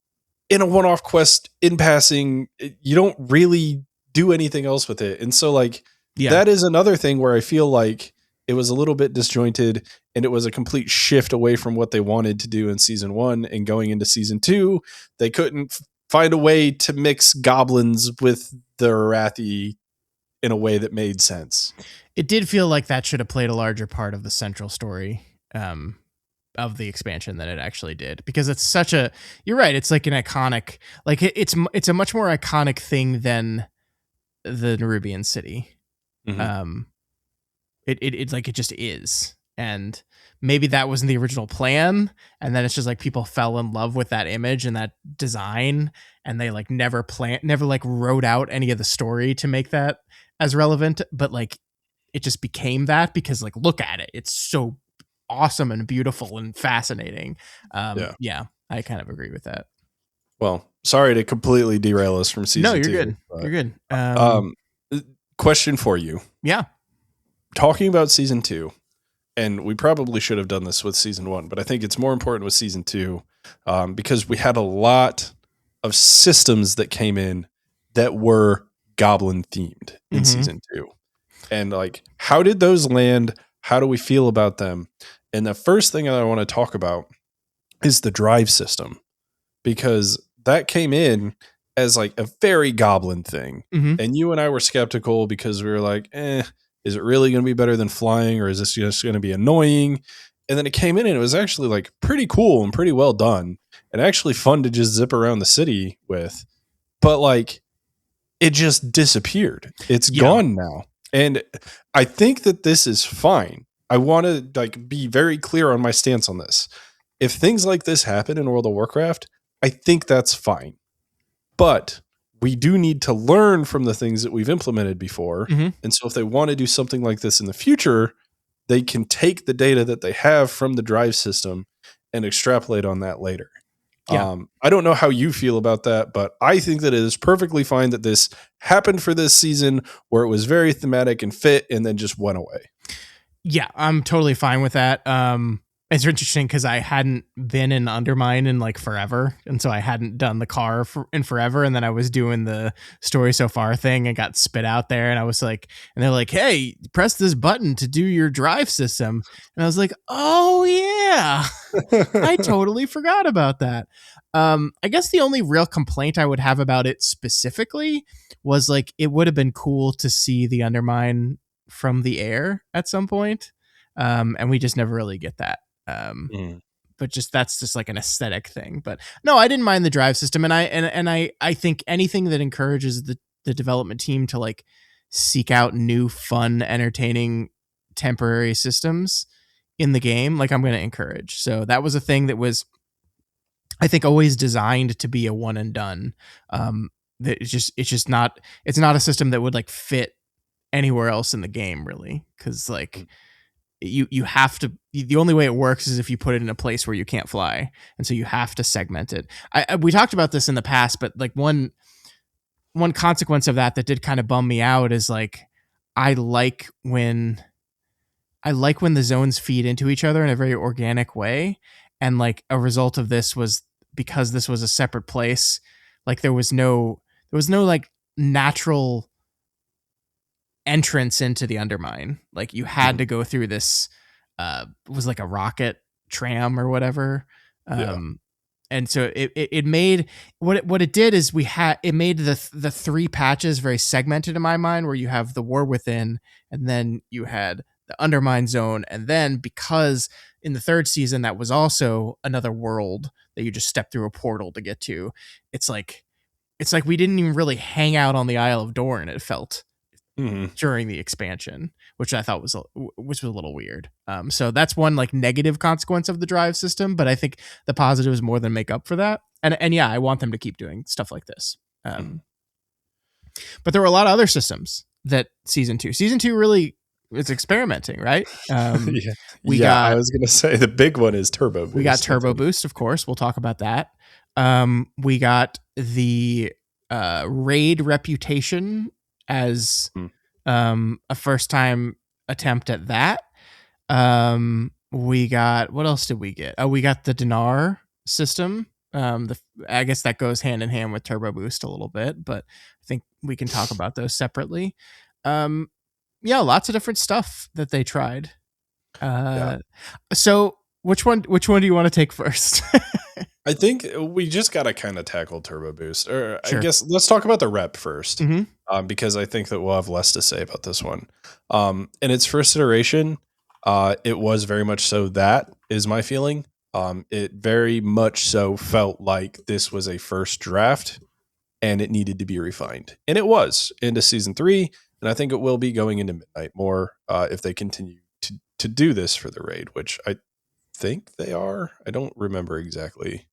in a one-off quest in passing, you don't really do anything else with it. And so like, that is another thing where I feel like it was a little bit disjointed, and it was a complete shift away from what they wanted to do in season 1, and going into season 2, they couldn't find a way to mix goblins with the Arathi in a way that made sense. It did feel like that should have played a larger part of the central story of the expansion than it actually did, because it's such a, you're right, it's like an iconic, like it's a much more iconic thing than the Nerubian city. Mm-hmm. It like, it just is. And maybe that wasn't the original plan, and then it's just like people fell in love with that image and that design, and they like never like wrote out any of the story to make that as relevant, but like it just became that because like, look at it, it's so awesome and beautiful and fascinating. Yeah, I kind of agree with that. Well, sorry to completely derail us from season 2. No, you're good. You're good. Question for you. Yeah. Talking about season 2, and we probably should have done this with season 1, but I think it's more important with season 2 because we had a lot of systems that came in that were goblin themed in season 2. And like, how did those land? How do we feel about them? And the first thing I want to talk about is the drive system, because that came in as like a very goblin thing. And you and I were skeptical because we were like, is it really going to be better than flying, or is this just going to be annoying? And then it came in and it was actually like pretty cool and pretty well done, and actually fun to just zip around the city with. But like, it just disappeared. It's gone now. And I think that this is fine. I want to like be very clear on my stance on this. If things like this happen in World of Warcraft, I think that's fine. But we do need to learn from the things that we've implemented before. And so if they want to do something like this in the future, they can take the data that they have from the drive system and extrapolate on that later. I don't know how you feel about that, but I think that it is perfectly fine that this happened for this season, where it was very thematic and fit, and then just went away. Yeah, I'm totally fine with that. It's interesting because I hadn't been in Undermine in like forever, and so I hadn't done the car in forever, and then I was doing the story so far thing and got spit out there, and I was like, and they're like, hey, press this button to do your drive system, and I was like, oh yeah. I totally forgot about that. I guess the only real complaint I would have about it specifically was like it would have been cool to see the Undermine from the air at some point, and we just never really get that. Mm, But just that's just like an aesthetic thing. But no, I didn't mind the drive system, and I think anything that encourages the development team to like seek out new, fun, entertaining temporary systems in the game, like I'm going to encourage. So that was a thing that was, I think, always designed to be a one and done. That it's not a system that would like fit anywhere else in the game really, because like mm, you have to, the only way it works is if you put it in a place where you can't fly, and so you have to segment it. We talked about this in the past, but like one consequence of that did kind of bum me out is like I like when the zones feed into each other in a very organic way, and like a result of this was, because this was a separate place, like there was no like natural entrance into the Undermine. Like you had mm. to go through this it was like a rocket tram or whatever. Yeah. Um and so it made, what it did is it made the three patches very segmented in my mind, where you have the War Within, and then you had the Undermine Zone, and then because in the third season that was also another world that you just step through a portal to get to. It's like we didn't even really hang out on the Isle of Dorn, it felt, Mm, during the expansion, which I thought was a little weird. So that's one like negative consequence of the drive system, but I think the positives more than make up for that. And yeah, I want them to keep doing stuff like this. mm. But there were a lot of other systems that season two really is experimenting, right? Yeah. We Yeah, I got was gonna say the big one is Turbo we got Boost, I Turbo think. Boost, of course. We'll talk about that. We got the raid reputation as Mm, a first time attempt at that. We got, what else did we get? Oh, we got the dinar system. I guess that goes hand in hand with Turbo Boost a little bit, but I think we can talk about those separately. Um, yeah, lots of different stuff that they tried. yeah. Uh, so which one do you want to take first? I think we just gotta kinda tackle Turbo Boost, or I Sure. guess let's talk about the rep first, Mm-hmm. because I think that we'll have less to say about this one. In its first iteration, it was very much so, that is my feeling. It very much so felt like this was a first draft, and it needed to be refined, and it was into season 3, and I think it will be going into Midnight more, if they continue to do this for the raid, which I think they are. I don't remember exactly.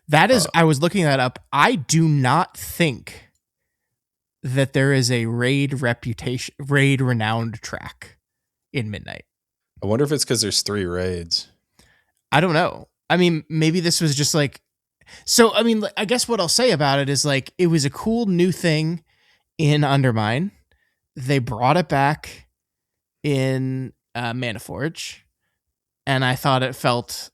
That is, Uh, I was looking that up. I do not think that there is a raid renowned track in Midnight. I wonder if it's because there's 3 raids. I don't know. I mean, maybe this was just like, so I mean, I guess what I'll say about it is like it was a cool new thing in Undermine. They brought it back in Mana Forge, and I thought it felt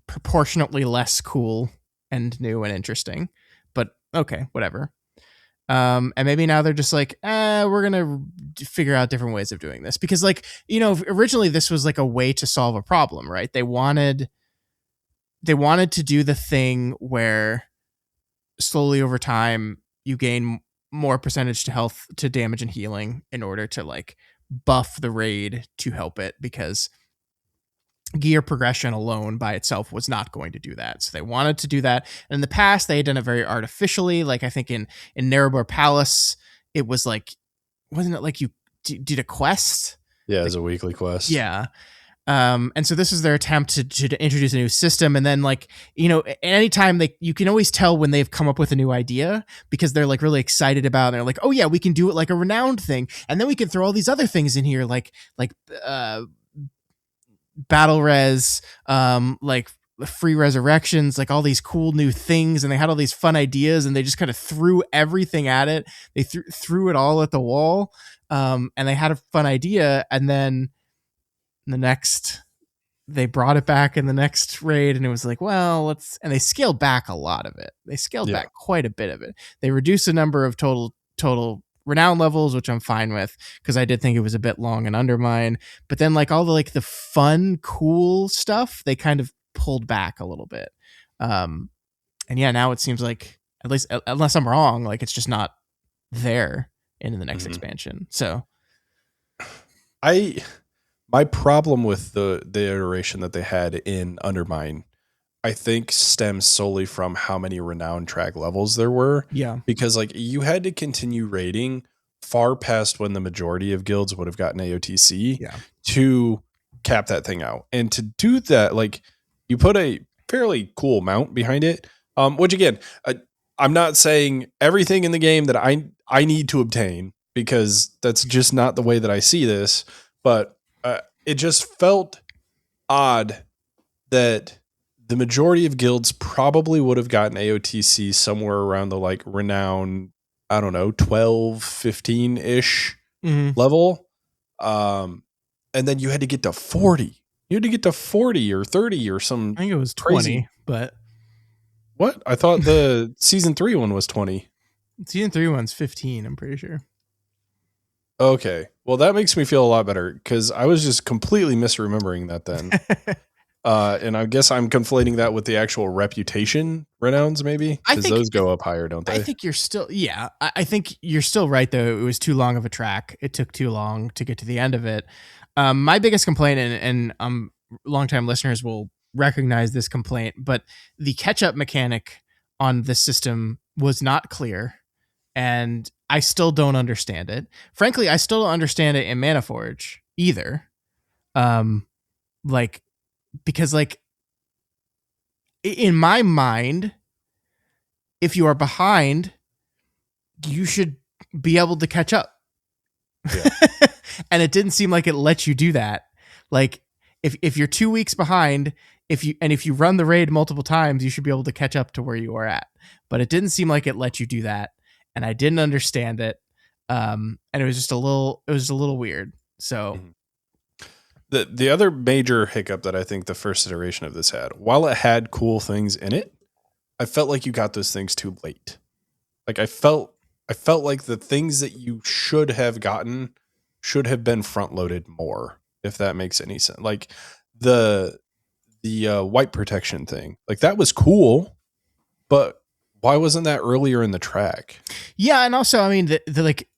proportionately less cool and new and interesting. But okay, whatever. And maybe now they're just like, we're gonna figure out different ways of doing this, because like, originally this was like a way to solve a problem, right? They wanted to do the thing where slowly over time you gain more percentage to health, to damage and healing, in order to like buff the raid to help it, because gear progression alone by itself was not going to do that. So they wanted to do that. And in the past, they had done it very artificially. Like I think in Narrowbor Palace, it was like, wasn't it like you did a quest? Yeah, Like, as a weekly quest. yeah. And so this is their attempt to introduce a new system. And then like, anytime you can always tell when they've come up with a new idea, because they're like really excited about it. They're like, oh yeah, we can do it like a renowned thing. And then we can throw all these other things in here, like battle res, like free resurrections, like all these cool new things. And they had all these fun ideas, and they just kind of threw everything at it. They threw it all at the wall. And they had a fun idea. And then they brought it back in the next raid, and it was like, well, and they scaled back a lot of it. They scaled Yeah. back quite a bit of it. They reduced the number of total renown levels, which I'm fine with, because I did think it was a bit long and Undermine. But then like all the fun, cool stuff, they kind of pulled back a little bit. Um, and yeah, now it seems like, at least unless I'm wrong, like it's just not there in the next Mhm. expansion. So I my problem with the iteration that they had in Undermine, I think, stems solely from how many renowned track levels there were. yeah, Because like you had to continue raiding far past when the majority of guilds would have gotten AOTC yeah, to cap that thing out. And to do that, like you put a fairly cool mount behind it. Which again, I'm not saying everything in the game that I need to obtain, because that's just not the way that I see this. But it just felt odd that the majority of guilds probably would have gotten AOTC somewhere around the like renown, I don't know, 12, 15 ish hmm level. And then you had to get to 40. You had to get to 40 or 30 or I some think it was crazy. 20, but What? I thought the season 3 one was 20. season 3 one's 15. I'm pretty sure. Okay. Well, that makes me feel a lot better, because I was just completely misremembering that then. And I guess I'm conflating that with the actual reputation renowns, maybe, I because think those go up higher, don't I they? think you're still, yeah. I think you're still right though. It was too long of a track. It took too long to get to the end of it. My biggest complaint, and longtime listeners will recognize this complaint, but the catch up mechanic on this system was not clear, and I still don't understand it. Frankly, I still don't understand it in Manaforge either. Um, like because like in my mind, if you are behind, you should be able to catch up. Yeah. And it didn't seem like it let you do that. Like if you're 2 weeks behind, if you run the raid multiple times, you should be able to catch up to where you are at. But it didn't seem like it let you do that, and I didn't understand it. And it was a little weird. So Mhm. The other major hiccup that I think the first iteration of this had, while it had cool things in it, I felt like you got those things too late. Like I felt like the things that you should have gotten should have been front loaded more, if that makes any sense. Like the white protection thing, like that was cool, but why wasn't that earlier in the track? yeah, and also I mean the like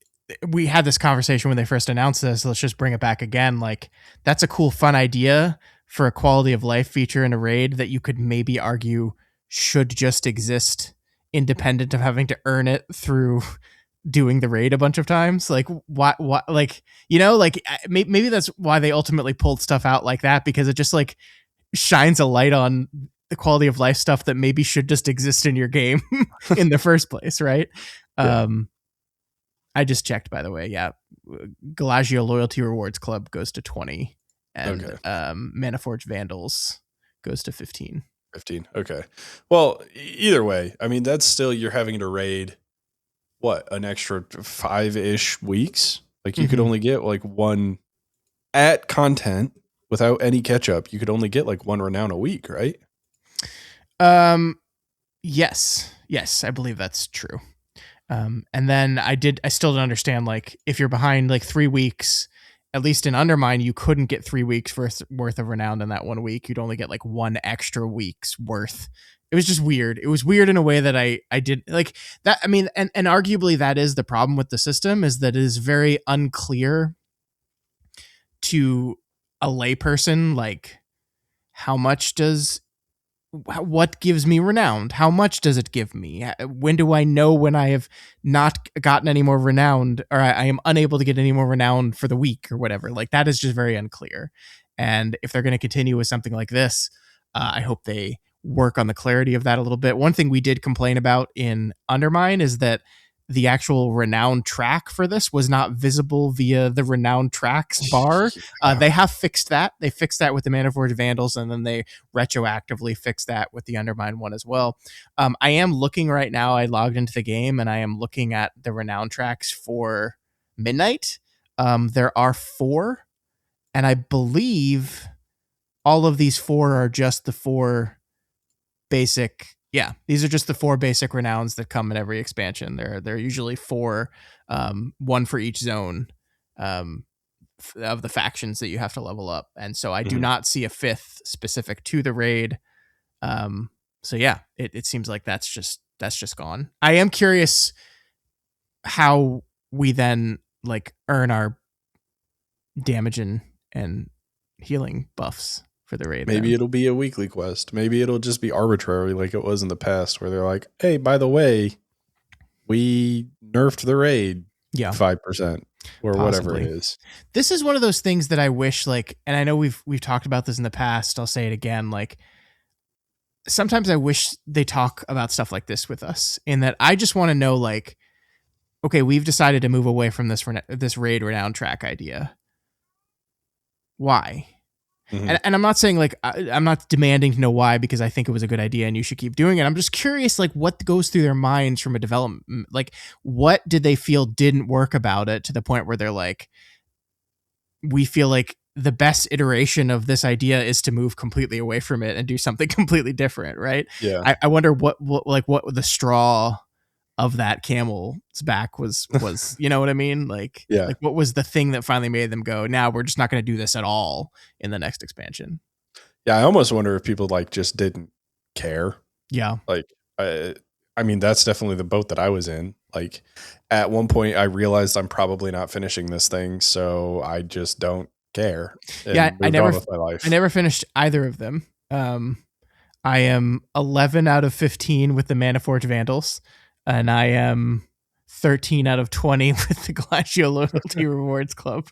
we had this conversation when they first announced this. So let's just bring it back again. Like that's a cool, fun idea for a quality of life feature in a raid that you could maybe argue should just exist independent of having to earn it through doing the raid a bunch of times. Like what like like maybe that's why they ultimately pulled stuff out like that, because it just like shines a light on the quality of life stuff that maybe should just exist in your game in the first place, right? Yeah. um I just checked, by the way. Yeah, Galagio Loyalty Rewards Club goes to 20, and Okay. Manaforge Vandals goes to 15. 15. Okay. Well, either way, I mean, that's still, you're having to raid what, an extra 5-ish weeks? Like you could Mm-hmm. only get like one at content without any catch up. You could only get like one renown a week, right? Um, yes, I believe that's true. And then I still don't understand, like, if you're behind like 3 weeks, at least in Undermine, you couldn't get 3 weeks worth of renown in that 1 week. You'd only get like one extra week's worth. It was just weird. It was weird in a way that I did like that. I mean, and arguably that is the problem with the system, is that it is very unclear to a layperson, like how much does what gives me renowned? How much does it give me? When do I know when I have not gotten any more renowned, or I am unable to get any more renowned for the week or whatever? Like that is just very unclear. And if they're going to continue with something like this, I hope they work on the clarity of that a little bit. One thing we did complain about in Undermine is that the actual renowned track for this was not visible via the renowned tracks bar. They have fixed that. They fixed that with the Manaforge Vandals, and then they retroactively fixed that with the Undermine one as well. I am looking right now. I logged into the game and I am looking at the renowned tracks for Midnight. There are 4, and I believe all of these 4 are just the 4 basic. Yeah, these are just the 4 basic renowns that come in every expansion. They're usually 4, one for each zone. Of the factions that you have to level up. And so I do Mhm. not see a 5th specific to the raid. So yeah, it seems like that's just gone. I am curious how we then like earn our damage and healing buffs for the raid. Maybe Then it'll be a weekly quest. Maybe it'll just be arbitrary like it was in the past where they're like, hey, by the way, we nerfed the raid yeah, 5% or whatever it possibly. is. This is one of those things that I wish like, and I know we've talked about this in the past. I'll say it again. Like sometimes I wish they talk about stuff like this with us. In that I just want to know like, okay, we've decided to move away from this raid renown track idea. Why? Mhm. And I'm not saying like I'm not demanding to know why because I think it was a good idea and you should keep doing it. I'm just curious like what goes through their minds from a development, like what did they feel didn't work about it to the point where they're like, we feel like the best iteration of this idea is to move completely away from it and do something completely different, right? Yeah. I wonder what the straw of that camel's back was you know what I mean? Like Yeah. what was the thing that finally made them go, now we're just not going to do this at all in the next expansion? Yeah. I almost wonder if people like just didn't care. Yeah. Like, I mean, that's definitely the boat that I was in. Like, at one point, I realized I'm probably not finishing this thing, so I just don't care. And Yeah, moved on with my life. I never finished either of them. I am 11 out of 15 with the Maniforge Vandals, and I am 13 out of 20 with the Glacio Loyalty Rewards Club.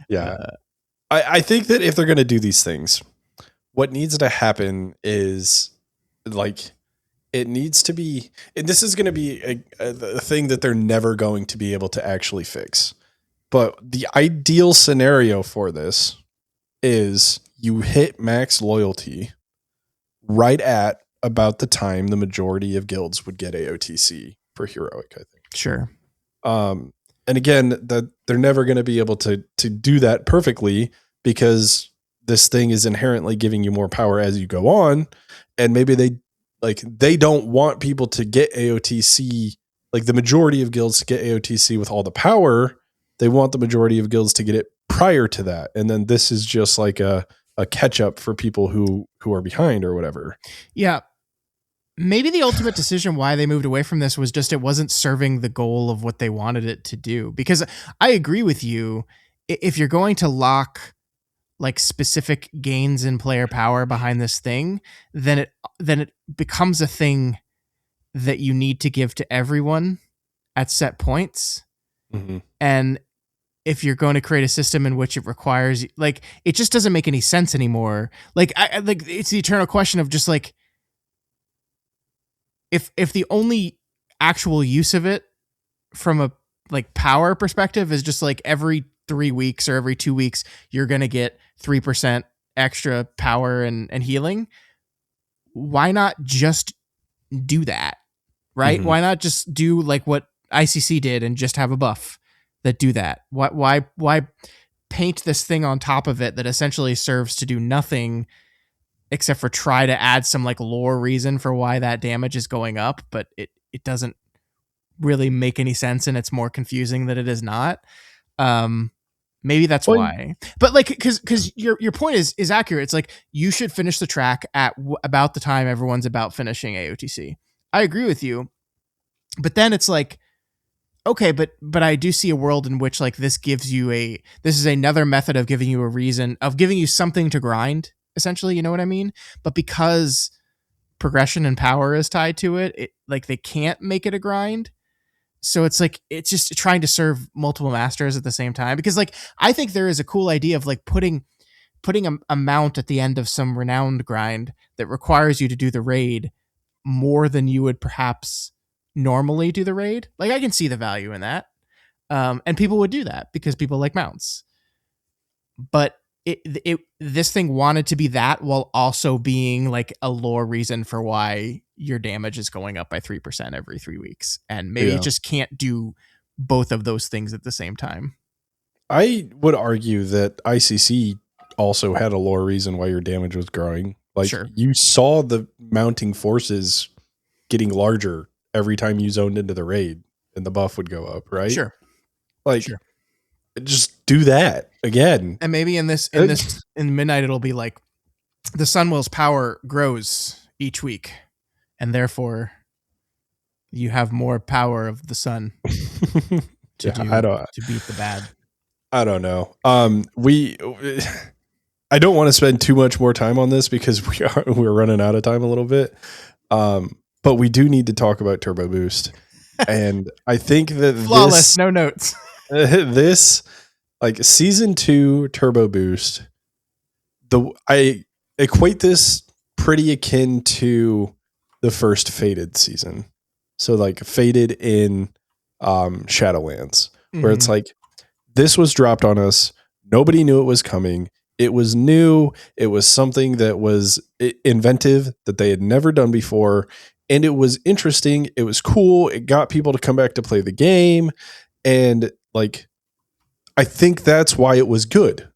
Yeah. I think that if they're going to do these things, what needs to happen is like, it needs to be, and this is going to be a thing that they're never going to be able to actually fix. But the ideal scenario for this is you hit max loyalty right at about the time the majority of guilds would get AOTC for heroic, I think. Sure. And again, that they're never going to be able to do that perfectly because this thing is inherently giving you more power as you go on. And maybe they don't want people to get AOTC, like the majority of guilds to get AOTC with all the power. They want the majority of guilds to get it prior to that. And then this is just like a catch up for people who are behind or whatever. Yeah. Maybe the ultimate decision why they moved away from this was just it wasn't serving the goal of what they wanted it to do. Because I agree with you. If you're going to lock like specific gains in player power behind this thing, then it becomes a thing that you need to give to everyone at set points. Mm-hmm. And if you're going to create a system in which it requires, like, it just doesn't make any sense anymore. Like, I like it's the eternal question of just like, if the only actual use of it from a like power perspective is just like every 3 weeks or every 2 weeks you're gonna get 3% extra power and healing, why not just do that, right? Mm-hmm. Why not just do like what ICC did and just have a buff that do that? Why paint this thing on top of it that essentially serves to do nothing except for try to add some like lore reason for why that damage is going up, but it doesn't really make any sense and it's more confusing that it is not. Maybe that's why. But like cuz your point is accurate. It's like you should finish the track at about the time everyone's about finishing AOTC. I agree with you. But then it's like, okay, but I do see a world in which like this is another method of giving you a reason, of giving you something to grind, essentially, you know what I mean? But because progression and power is tied to it, like they can't make it a grind. So it's like it's just trying to serve multiple masters at the same time. Because like I think there is a cool idea of like putting a mount at the end of some renowned grind that requires you to do the raid more than you would perhaps normally do the raid. Like I can see the value in that. And people would do that because people like mounts. But this thing wanted to be that while also being like a lore reason for why your damage is going up by 3% every 3 weeks. And maybe it just can't do both of those things at the same time. I would argue that ICC also had a lore reason why your damage was growing. Like you saw the mounting forces getting larger every time you zoned into the raid and the buff would go up, right? Sure. Like just do that again. And maybe in midnight it'll be like the Sunwell's power grows each week, and therefore you have more power of the sun Yeah, I don't. to beat the bad. I don't know. We. I don't want to spend too much more time on this because we're running out of time a little bit. But we do need to talk about Turbo Boost, and I think that Flawless, no notes. this like season 2 Turbo Boost, I equate this pretty akin to the first Faded season. So like Faded in Shadowlands, where it's like this was dropped on us. Nobody knew it was coming. It was new. It was something that was inventive that they had never done before. And it was interesting. It was cool. It got people to come back to play the game. And like, I think that's why it was good.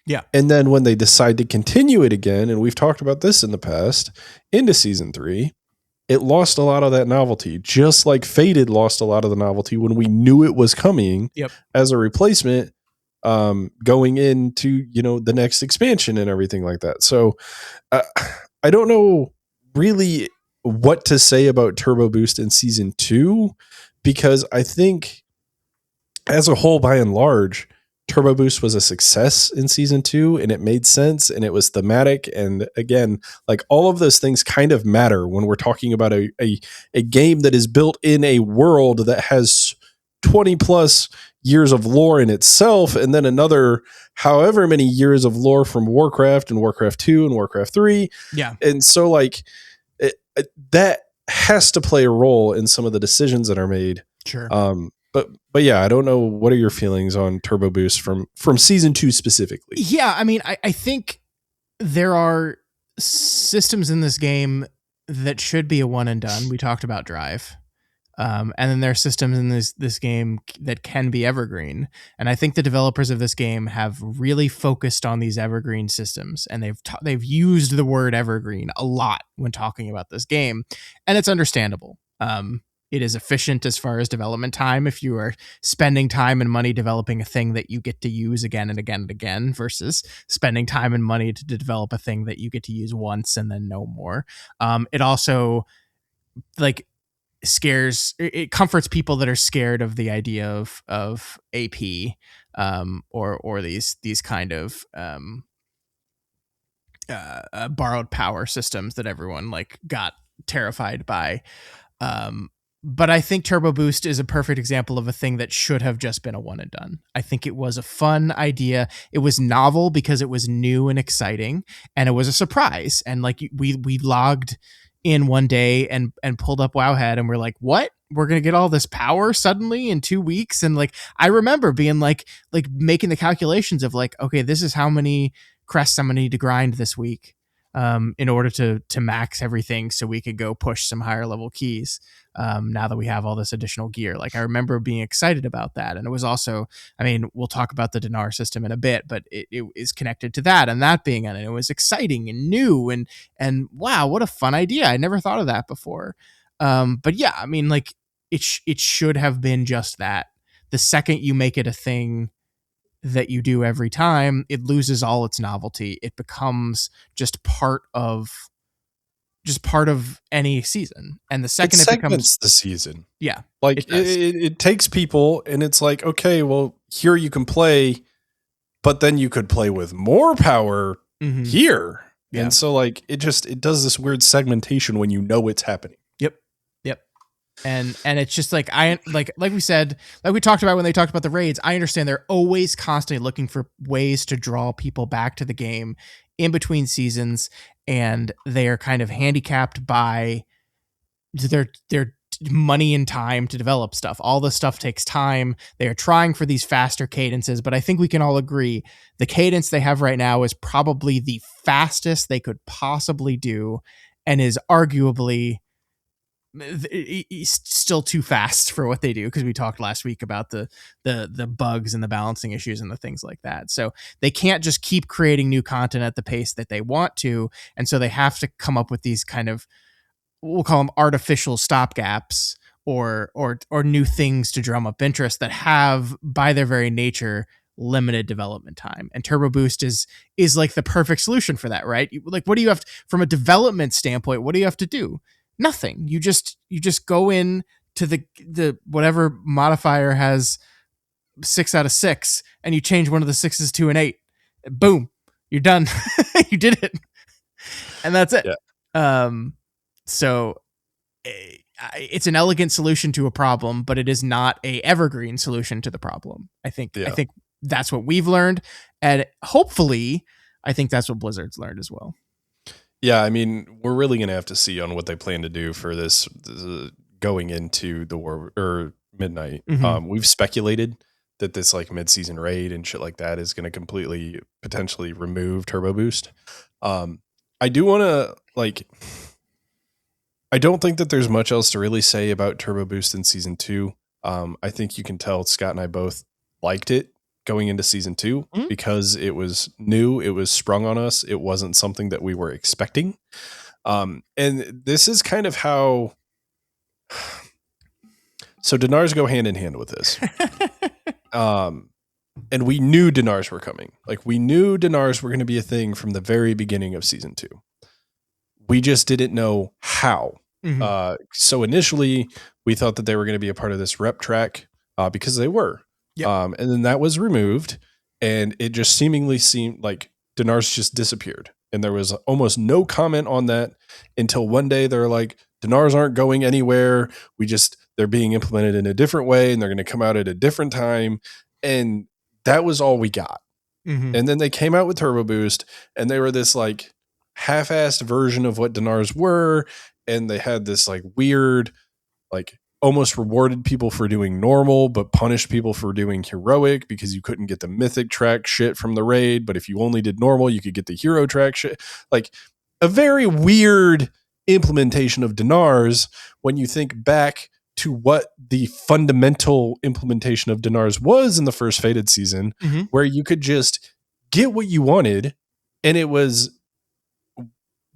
Yeah. And then when they decide to continue it again, and we've talked about this in the past, into season 3, it lost a lot of that novelty, just like Faded lost a lot of the novelty when we knew it was coming as a replacement going into, the next expansion and everything like that. So I don't know really what to say about Turbo Boost in season 2, because I think as a whole, by and large, Turbo Boost was a success in season 2, and it made sense and it was thematic. And again, like all of those things kind of matter when we're talking about a game that is built in a world that has 20 plus years of lore in itself, and then another however many years of lore from Warcraft and Warcraft 2 and Warcraft 3. Yeah. And so like that has to play a role in some of the decisions that are made. Sure. But yeah, I don't know. What are your feelings on Turbo Boost from season 2 specifically? Yeah, I mean, I think there are systems in this game that should be a one and done. We talked about Drive. And then there are systems in this game that can be evergreen. And I think the developers of this game have really focused on these evergreen systems, and they've used the word evergreen a lot when talking about this game, and it's understandable. It is efficient as far as development time if you are spending time and money developing a thing that you get to use again and again and again versus spending time and money to develop a thing that you get to use once and then no more. It also like it comforts people that are scared of the idea of AP or these kind of borrowed power systems that everyone like got terrified by. But I think Turbo Boost is a perfect example of a thing that should have just been a one and done. I think it was a fun idea. It was novel because it was new and exciting, and it was a surprise. And like we logged in one day and pulled up Wowhead, and we're like, what? We're gonna get all this power suddenly in 2 weeks? And like I remember being like making the calculations of like, okay, this is how many crests I'm gonna need to grind this week in order to max everything so we could go push some higher level keys now that we have all this additional gear. Like I remember being excited about that. And it was also, I mean, we'll talk about the dinar system in a bit, but it is connected to that, and that being in it. It was exciting and new and wow, what a fun idea. I never thought of that before. But yeah, I mean, like it should have been just that. The second you make it a thing that you do every time, it loses all its novelty. It becomes just part of any season. And the second it becomes the season, yeah, like it takes people, and it's like, okay, well, here you can play, but then you could play with more power here. Yeah. And so like it does this weird segmentation when you know it's happening. Yep. And it's just like like we said, like we talked about when they talked about the raids, I understand they're always constantly looking for ways to draw people back to the game in between seasons, and they are kind of handicapped by their money and time to develop stuff. All this stuff takes time. They are trying for these faster cadences, but I think we can all agree the cadence they have right now is probably the fastest they could possibly do, and is arguably still too fast for what they do, because we talked last week about the bugs and the balancing issues and the things like that. So they can't just keep creating new content at the pace that they want to, and so they have to come up with these kind of, we'll call them artificial stopgaps or new things to drum up interest that have, by their very nature, limited development time, and Turbo Boost is like the perfect solution for that, right? Like, what do you have to, from a development standpoint? What do you have to do? Nothing. You just go in to the whatever modifier has 6 out of 6, and you change one of the sixes to an 8. Boom, you're done. You did it, and that's it. Yeah. So it's an elegant solution to a problem, but it is not a evergreen solution to the problem. I think that's what we've learned, and hopefully, I think that's what Blizzard's learned as well. Yeah, I mean, we're really gonna have to see on what they plan to do for this going into the war or midnight. Mhm. We've speculated that this like mid-season raid and shit like that is going to completely potentially remove Turbo Boost. I do want to like. I don't think that there's much else to really say about Turbo Boost in season 2. I think you can tell Scott and I both liked it going into season 2 Mhm. because it was new, it was sprung on us, it wasn't something that we were expecting. And this is kind of how. So Dinars go hand in hand with this. And we knew Dinars were coming. Like we knew Dinars were going to be a thing from the very beginning of season 2. We just didn't know how. Mhm. So initially we thought that they were going to be a part of this rep track because they were. Yep. And then that was removed and it just seemingly seemed like Dinars just disappeared. And there was almost no comment on that until one day they're like, Dinars aren't going anywhere. They're being implemented in a different way and they're going to come out at a different time. And that was all we got. Mhm. And then they came out with Turbo Boost and they were this like half-assed version of what Dinars were. And they had this like weird, like almost rewarded people for doing normal, but punished people for doing heroic because you couldn't get the mythic track shit from the raid. But if you only did normal, you could get the hero track shit. Like a very weird implementation of Dinars when you think back to what the fundamental implementation of Dinars was in the first Fated season, Mhm. where you could just get what you wanted and it was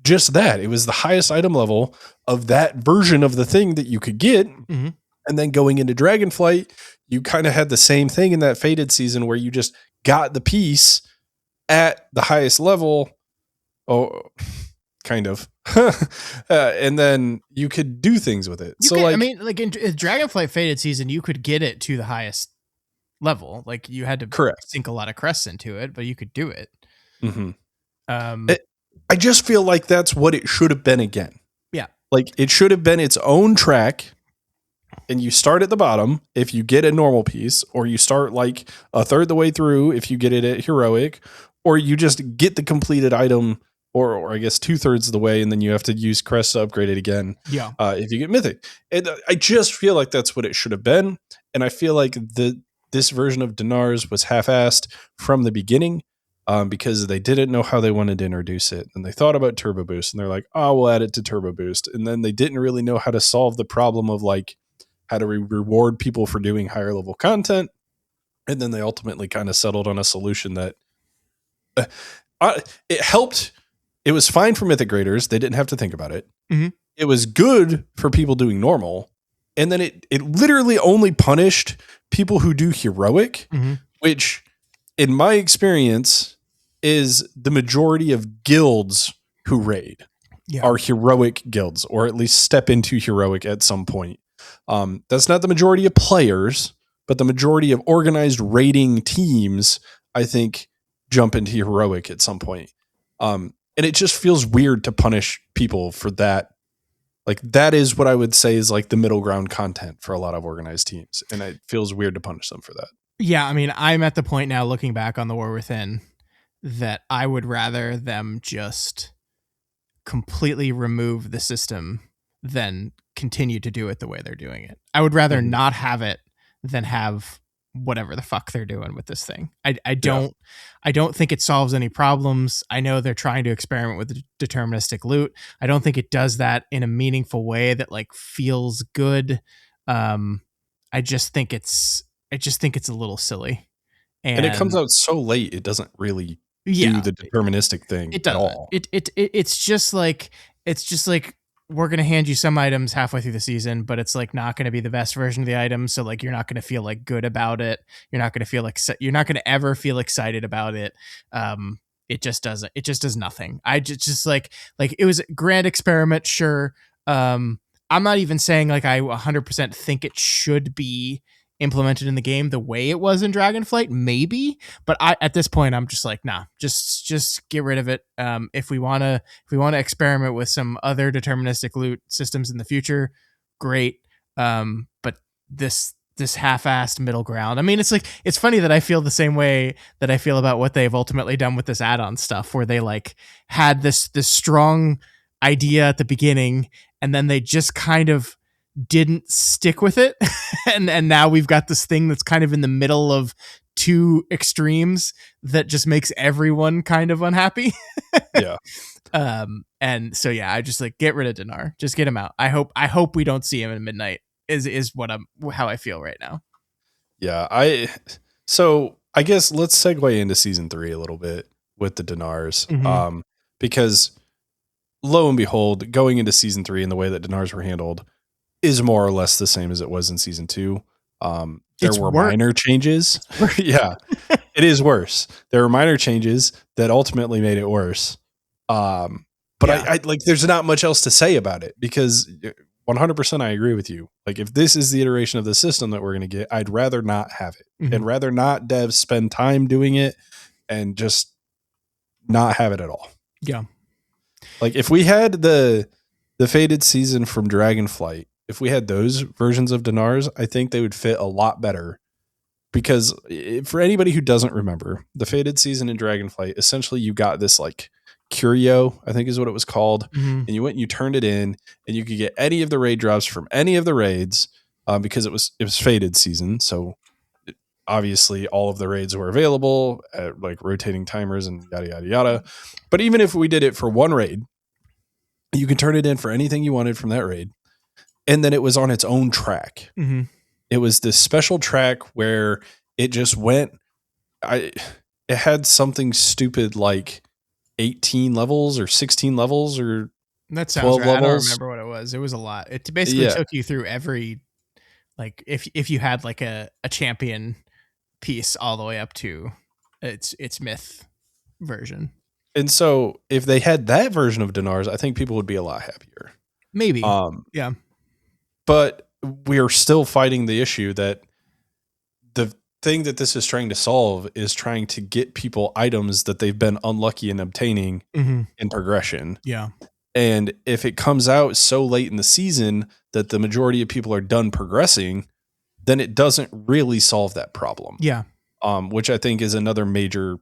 just that. It was the highest item level of that version of the thing that you could get. Mhm. And then going into Dragonflight, you kind of had the same thing in that Fated season where you just got the piece at the highest level. Oh, kind of. And then you could do things with it. You So could, like, I mean, like in Dragonflight Faded season, you could get it to the highest level. Like you had to correct. sink a lot of crests into it, but you could do it. Mm-hmm. Um, I just feel like that's what it should have been again. yeah. Like it should have been its own track. And you start at the bottom if you get a normal piece, or you start like a third the way through if you get it at heroic, or you just get the completed item, or I guess 2/3 of the way, and then you have to use crest to upgrade it again. Yeah. If you get mythic, and I just feel like that's what it should have been, and I feel like this version of Dinars was half-assed from the beginning. Because they didn't know how they wanted to introduce it. And they thought about Turbo Boost and they're like, oh, we'll add it to Turbo Boost. And then they didn't really know how to solve the problem of like, how do we reward people for doing higher level content? And then they ultimately kind of settled on a solution that it helped. It was fine for mythic graders. They didn't have to think about it. Mhm. It was good for people doing normal. And then it literally only punished people who do heroic, Mhm. which in my experience is the majority of guilds who raid Yeah. are heroic guilds, or at least step into heroic at some point. That's not the majority of players, but the majority of organized raiding teams, I think, jump into heroic at some point. And it just feels weird to punish people for that. Like that is what I would say is like the middle ground content for a lot of organized teams. And it feels weird to punish them for that. Yeah. I mean, I'm at the point now looking back on the War Within that I would rather them just completely remove the system than continue to do it the way they're doing it. I would rather Mhm. not have it than have whatever the fuck they're doing with this thing. I don't think it solves any problems. I know they're trying to experiment with deterministic loot. I don't think it does that in a meaningful way that like feels good. I just think it's a little silly. And it comes And out so late, it doesn't really do yeah, the deterministic thing it at doesn't. all. It's just like we're going to hand you some items halfway through the season, but it's like not going to be the best version of the item. So like, you're not going to feel like good about it. You're not going to feel like, you're not going to ever feel excited about it. It just doesn't, it just does nothing. I just like it was a grand experiment. Sure. I'm not even saying like I 100% think it should be implemented in the game the way it was in Dragonflight, maybe, but at this point I'm just like, nah, just get rid of it. If we want to experiment with some other deterministic loot systems in the future, great. But this half-assed middle ground, I mean, it's like, it's funny that I feel the same way that I feel about what they've ultimately done with this add-on stuff, where they like had this strong idea at the beginning and then they just kind of didn't stick with it. and now we've got this thing that's kind of in the middle of two extremes that just makes everyone kind of unhappy. Yeah. And so yeah, I just like, get rid of Dinar. Just get him out. I hope we don't see him in Midnight is how I feel right now. Yeah, so I guess let's segue into season 3 a little bit with the Dinars. Mm-hmm. Because lo and behold, going into season 3 and the way that Dinars were handled is more or less the same as it was in season 2. There were minor changes. Yeah, it is worse. There were minor changes that ultimately made it worse. But yeah. I like, there's not much else to say about it because 100% I agree with you. Like, if this is the iteration of the system that we're going to get, I'd rather not have it. Mm-hmm. And rather not devs spend time doing it and just not have it at all. Yeah. Like, if we had the Fated season from Dragonflight, if we had those versions of Dinars, I think they would fit a lot better. Because for anybody who doesn't remember, the Fated season in Dragonflight, essentially you got this like curio, I think is what it was called. Mm-hmm. And you went and you turned it in and you could get any of the raid drops from any of the raids because it was Fated season. So obviously all of the raids were available at like rotating timers and yada, yada, yada. But even if we did it for one raid, you can turn it in for anything you wanted from that raid. And then it was on its own track. Mm-hmm. It was this special track where it just went. It had something stupid like 18 levels or 16 levels or that sounds 12 right. Levels. I don't remember what it was. It was a lot. It basically took you through every, like if you had like a champion piece all the way up to its myth version. And so if they had that version of Dinars, I think people would be a lot happier. Maybe. Yeah. But we are still fighting the issue that the thing that this is trying to solve is trying to get people items that they've been unlucky in obtaining mm-hmm. in progression. Yeah. And if it comes out so late in the season that the majority of people are done progressing, then it doesn't really solve that problem. Yeah. Which I think is another major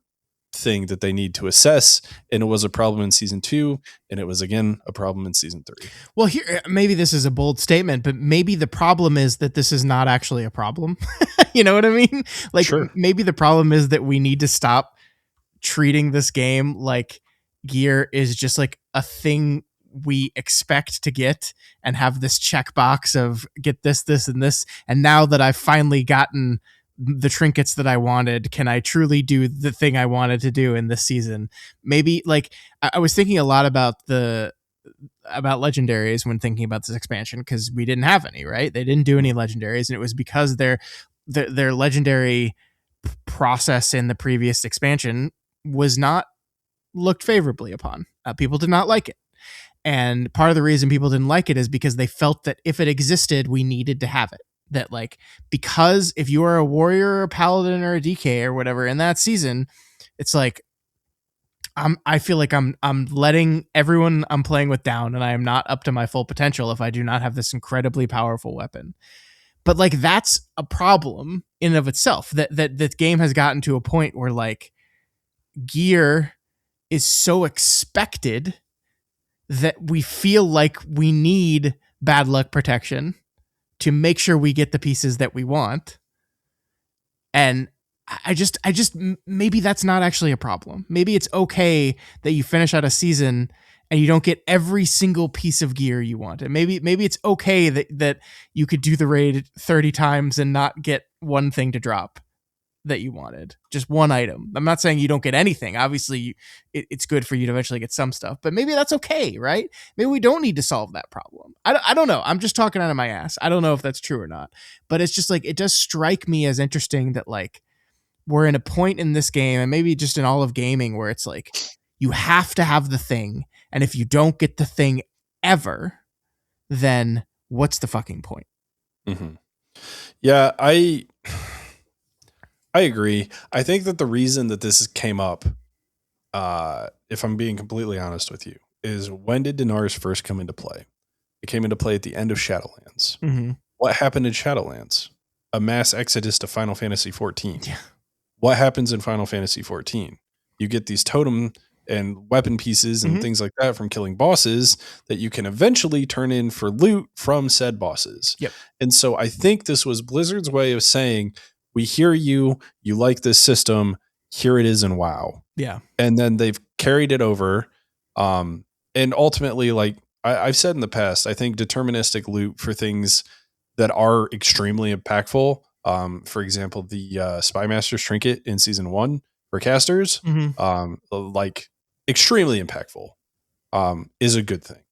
thing that they need to assess. And it was a problem in season 2, and it was again a problem in season 3. Well, here, maybe this is a bold statement, but maybe the problem is that this is not actually a problem. You know what I mean? Like, sure. Maybe the problem is that we need to stop treating this game like gear is just like a thing we expect to get and have this checkbox of get this, this, and this. And now that I've finally gotten the trinkets that I wanted, can I truly do the thing I wanted to do in this season? Maybe like I was thinking a lot about legendaries when thinking about this expansion, because we didn't have any, right? They didn't do any legendaries, and it was because their legendary process in the previous expansion was not looked favorably upon. People did not like it. And part of the reason people didn't like it is because they felt that if it existed, we needed to have it. That like, because if you are a warrior or a paladin or a DK or whatever in that season, it's like, I feel like I'm letting everyone I'm playing with down, and I am not up to my full potential if I do not have this incredibly powerful weapon. But like, that's a problem in and of itself, that the game has gotten to a point where like gear is so expected that we feel like we need bad luck protection to make sure we get the pieces that we want. And I just maybe that's not actually a problem. Maybe it's okay that you finish out a season and you don't get every single piece of gear you want. And maybe it's okay that you could do the raid 30 times and not get one thing to drop. that you wanted, just one item. I'm not saying you don't get anything. Obviously, it's good for you to eventually get some stuff, but maybe that's okay, right? Maybe we don't need to solve that problem. I don't know. I'm just talking out of my ass. I don't know if that's true or not, but it's just like, it does strike me as interesting that like we're in a point in this game, and maybe just in all of gaming, where it's like you have to have the thing, and if you don't get the thing ever, then what's the fucking point? Mm-hmm. Yeah, I agree. I think that the reason that this came up, if I'm being completely honest with you, is when did Dinars first come into play? It came into play at the end of Shadowlands. Mm-hmm. What happened in Shadowlands? A mass exodus to Final Fantasy XIV. Yeah. What happens in Final Fantasy XIV? You get these totem and weapon pieces and things like that from killing bosses that you can eventually turn in for loot from said bosses. Yep. And so I think this was Blizzard's way of saying, we hear you, you like this system, here it is in WoW. Yeah. And then they've carried it over. And ultimately, like I've said in the past, I think deterministic loot for things that are extremely impactful. For example, the Spy Master's Trinket in Season 1 for casters, like extremely impactful, is a good thing.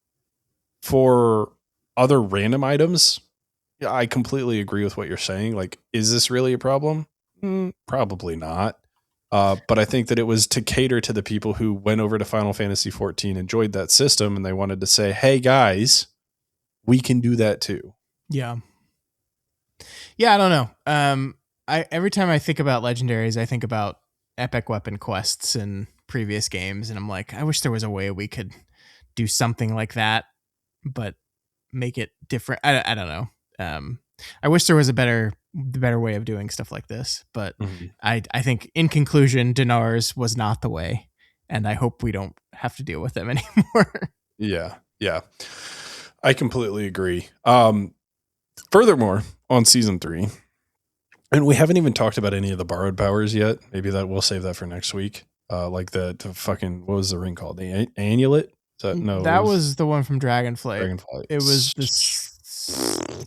For other random items, I completely agree with what you're saying. Like, is this really a problem? Probably not. But I think that it was to cater to the people who went over to Final Fantasy XIV, enjoyed that system, and they wanted to say, hey, guys, we can do that too. Yeah. Yeah, I don't know. Every time I think about legendaries, I think about epic weapon quests in previous games, and I'm like, I wish there was a way we could do something like that, but make it different. I don't know. I wish there was a better way of doing stuff like this, but I think in conclusion, Dinars was not the way, and I hope we don't have to deal with them anymore. Yeah. I completely agree. Furthermore, on Season 3, and we haven't even talked about any of the borrowed powers yet. Maybe that we'll save that for next week. Like the fucking, what was the ring called? The Annulet? That was the one from Dragonflight. Dragonflight. It was the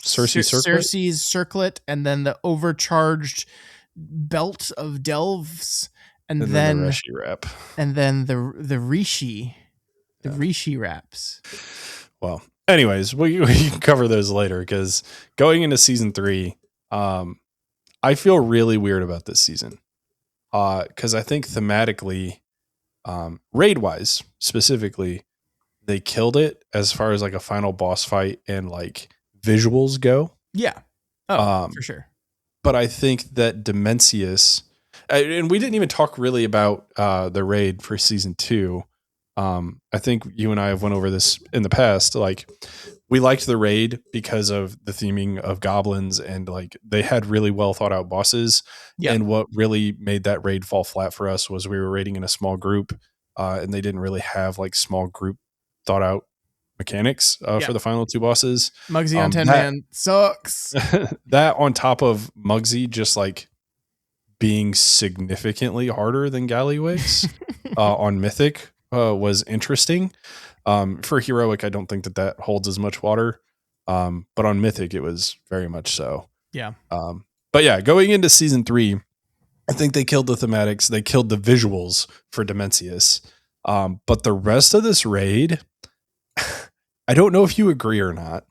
Cersei's circlet, and then the overcharged belt of delves, and then the Reshi wrap, and then the Rishi, Rishi wraps. Well, anyways, we can cover those later, because going into Season 3, I feel really weird about this season, because I think thematically, raid wise specifically, they killed it as far as like a final boss fight and like visuals go. Yeah. Oh, for sure. But I think that Dimensius, and we didn't even talk really about the raid for Season 2. I think you and I have went over this in the past. Like, we liked the raid because of the theming of goblins, and like they had really well thought out bosses. Yeah. And what really made that raid fall flat for us was we were raiding in a small group, and they didn't really have like small group thought out mechanics for the final two bosses. Muggsy on 10 man sucks. That on top of Muggsy just like being significantly harder than Gallywix on Mythic was interesting. For Heroic, I don't think that holds as much water. But on Mythic, it was very much so. Yeah. But yeah, going into Season 3, I think they killed the thematics. They killed the visuals for Dimensius. But the rest of this raid, I don't know if you agree or not.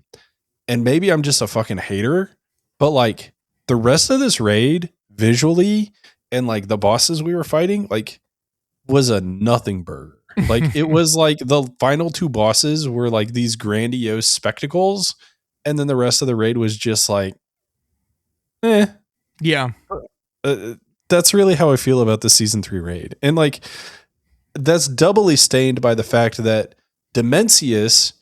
And maybe I'm just a fucking hater, but like the rest of this raid visually and like the bosses we were fighting, like was a nothing burger. Like it was like the final two bosses were like these grandiose spectacles. And then the rest of the raid was just like, yeah. That's really how I feel about the Season 3 raid. And like, that's doubly stained by the fact that Dimensius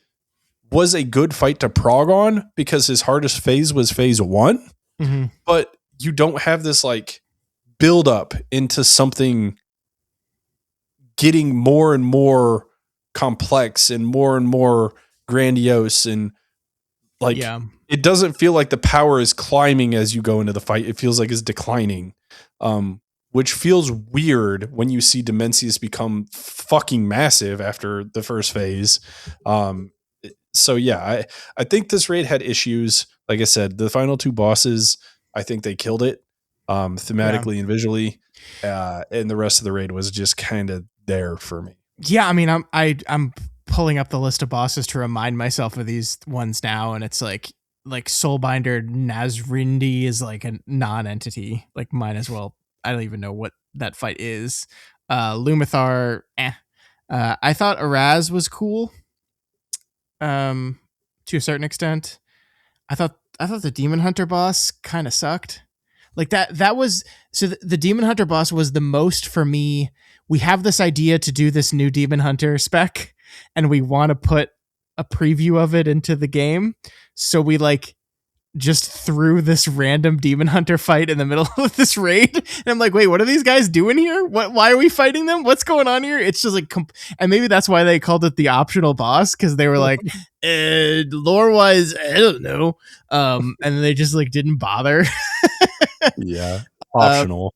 was a good fight to prog on because his hardest phase was phase 1. Mm-hmm. But you don't have this like build up into something getting more and more complex and more grandiose, and like it doesn't feel like the power is climbing as you go into the fight. It feels like it's declining, which feels weird when you see Dimensius become fucking massive after the first phase. So yeah, I think this raid had issues. Like I said, the final two bosses, I think they killed it. Yeah. thematically and visually. And the rest of the raid was just kind of there for me. Yeah, I mean, I'm pulling up the list of bosses to remind myself of these ones now, and it's like Soulbinder Nazrindi is like a non-entity. Like, might as well. I don't even know what that fight is. Lumathar, I thought Araz was cool, to a certain extent. I thought the Demon Hunter boss kind of sucked. Like that was so the Demon Hunter boss was the most for me. We have this idea to do this new Demon Hunter spec, and we want to put a preview of it into the game. So we like just threw this random Demon Hunter fight in the middle of this raid. And I'm like, wait, what are these guys doing here? Why are we fighting them? What's going on here? It's just like, and maybe that's why they called it the optional boss. Cause they were like, lore wise, I don't know. And they just like didn't bother. Yeah. Uh, Optional.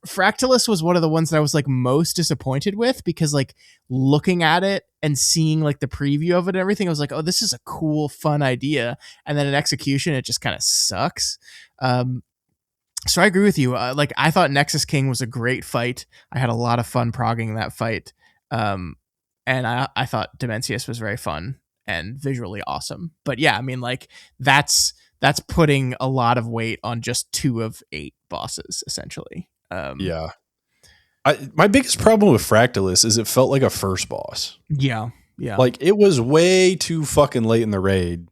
Fractalus was one of the ones that I was like most disappointed with because like looking at it and seeing like the preview of it and everything, I was like, oh, this is a cool, fun idea. And then in execution, it just kind of sucks. So I agree with you. Like I thought Nexus King was a great fight. I had a lot of fun progging that fight. And I thought Dimensius was very fun and visually awesome. But yeah, I mean, like that's putting a lot of weight on just 2 of 8 bosses, essentially. Yeah. My biggest problem with Fractalus is it felt like a first boss. Yeah. Like it was way too fucking late in the raid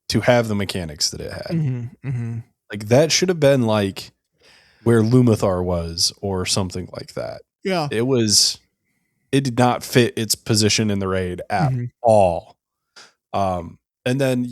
to have the mechanics that it had. Mm-hmm. Like that should have been like where Lumathar was or something like that. Yeah. It did not fit its position in the raid at all. And then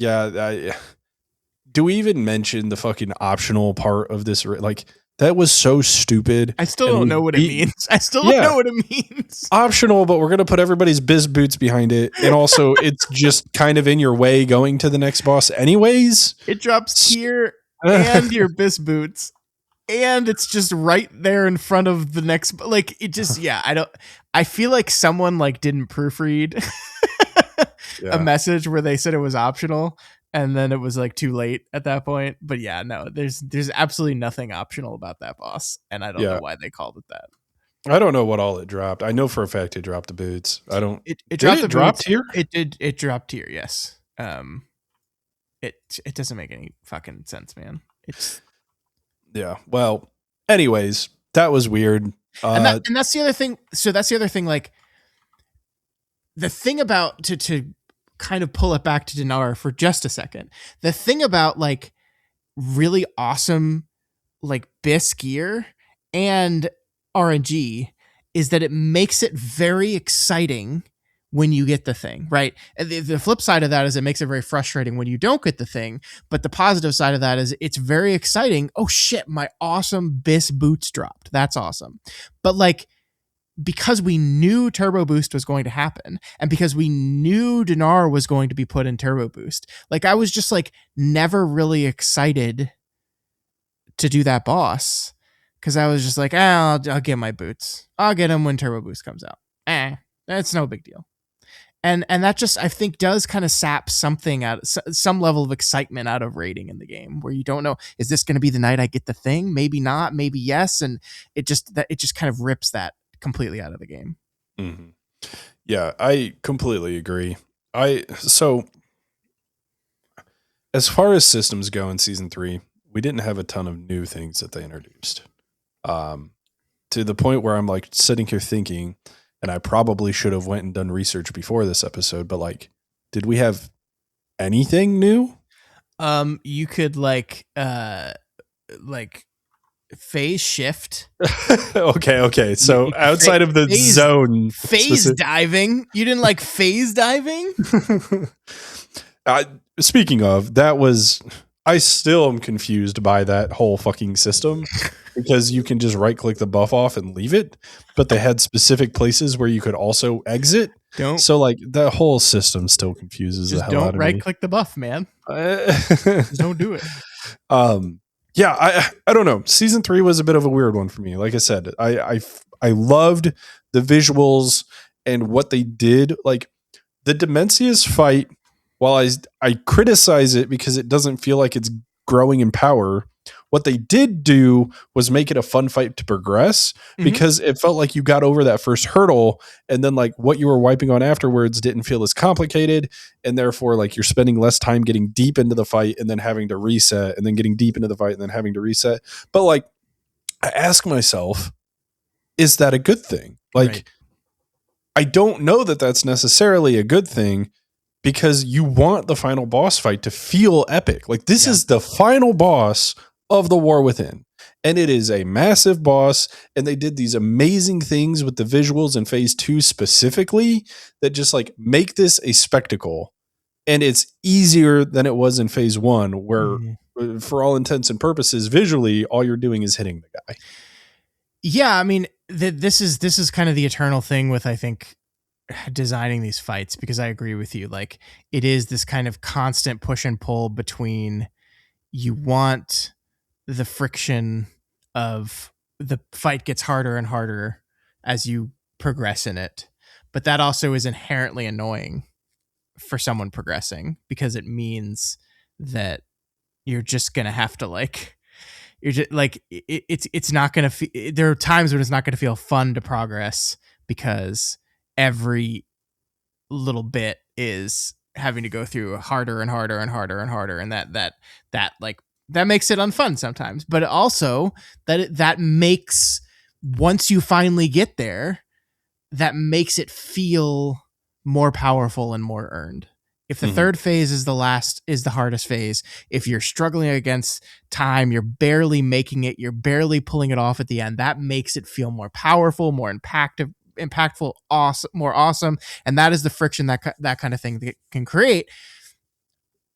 do we even mention the fucking optional part of this? Like that was so stupid. I still don't know what it means. I still don't know what it means. Optional, but we're going to put everybody's biz boots behind it. And also it's just kind of in your way going to the next boss anyways. It drops tier and your biz boots. And it's just right there in front of the next, like it just, I feel like someone like didn't proofread a message where they said it was optional. And then it was like too late at that point. But yeah, no, there's absolutely nothing optional about that boss. And I don't know why they called it that. I don't know what all it dropped. I know for a fact it dropped the boots. I don't. It dropped the drop boots. tier? It did. It dropped tier. Yes. It doesn't make any fucking sense, man. It's Well, anyways, that was weird. And that's the other thing. So that's the other thing. Like the thing about to kind of pull it back to Dinar for just a second. The thing about like really awesome like BIS gear and RNG is that it makes it very exciting when you get the thing, right? And the flip side of that is it makes it very frustrating when you don't get the thing. But the positive side of that is it's very exciting. Oh shit, my awesome BIS boots dropped. That's awesome. But like, because we knew Turbo Boost was going to happen and because we knew Dinar was going to be put in Turbo Boost, like I was just like never really excited to do that boss because I was just like, I'll get my boots. I'll get them when Turbo Boost comes out. It's no big deal. And that just, I think, does kind of sap something out, some level of excitement out of raiding in the game where you don't know, is this going to be the night I get the thing? Maybe not, maybe yes. And it just kind of rips that completely out of the game. Mm-hmm. Yeah, I completely agree. So as far as systems go in season 3, we didn't have a ton of new things that they introduced. To the point where I'm like sitting here thinking, and I probably should have went and done research before this episode, but like, did we have anything new? You could like phase shift. Okay. So outside of the zone, phase diving. You didn't like phase diving? Speaking of, I still am confused by that whole fucking system because you can just right click the buff off and leave it, but they had specific places where you could also exit. So like the whole system still confuses the hell out of me. Don't right click the buff, man. Just don't do it. Yeah, I don't know. Season 3 was a bit of a weird one for me. Like I said, I loved the visuals and what they did. Like the Dimensius fight, while I criticize it because it doesn't feel like it's growing in power, What they did do was make it a fun fight to progress, Mhm. because it felt like you got over that first hurdle, and then like what you were wiping on afterwards didn't feel as complicated, and therefore like you're spending less time getting deep into the fight and then having to reset, and then getting deep into the fight and then having to reset. But like, I ask myself, is that a good thing? Like, Right. I don't know that that's necessarily a good thing, because you want the final boss fight to feel epic. Like, this Yeah. is the final boss of the War Within, and it is a massive boss, and they did these amazing things with the visuals in phase 2 specifically that just like make this a spectacle. And it's easier than it was in phase 1, where for all intents and purposes visually all you're doing is hitting the guy. Yeah, I mean, this is kind of the eternal thing with, I think, designing these fights, because I agree with you. Like, it is this kind of constant push and pull between, you want the friction of the fight gets harder and harder as you progress in it, but that also is inherently annoying for someone progressing, because it means that you're just gonna have to like, you're just like, it's not gonna there are times when it's not gonna feel fun to progress, because every little bit is having to go through harder and harder and harder and harder, and that like, that makes it unfun sometimes. But also that makes, once you finally get there, that makes it feel more powerful and more earned. If the third phase is the hardest phase, if you're struggling against time, you're barely making it, you're barely pulling it off at the end, that makes it feel more powerful, more impactful, awesome, more awesome. And that is the friction that kind of thing that can create.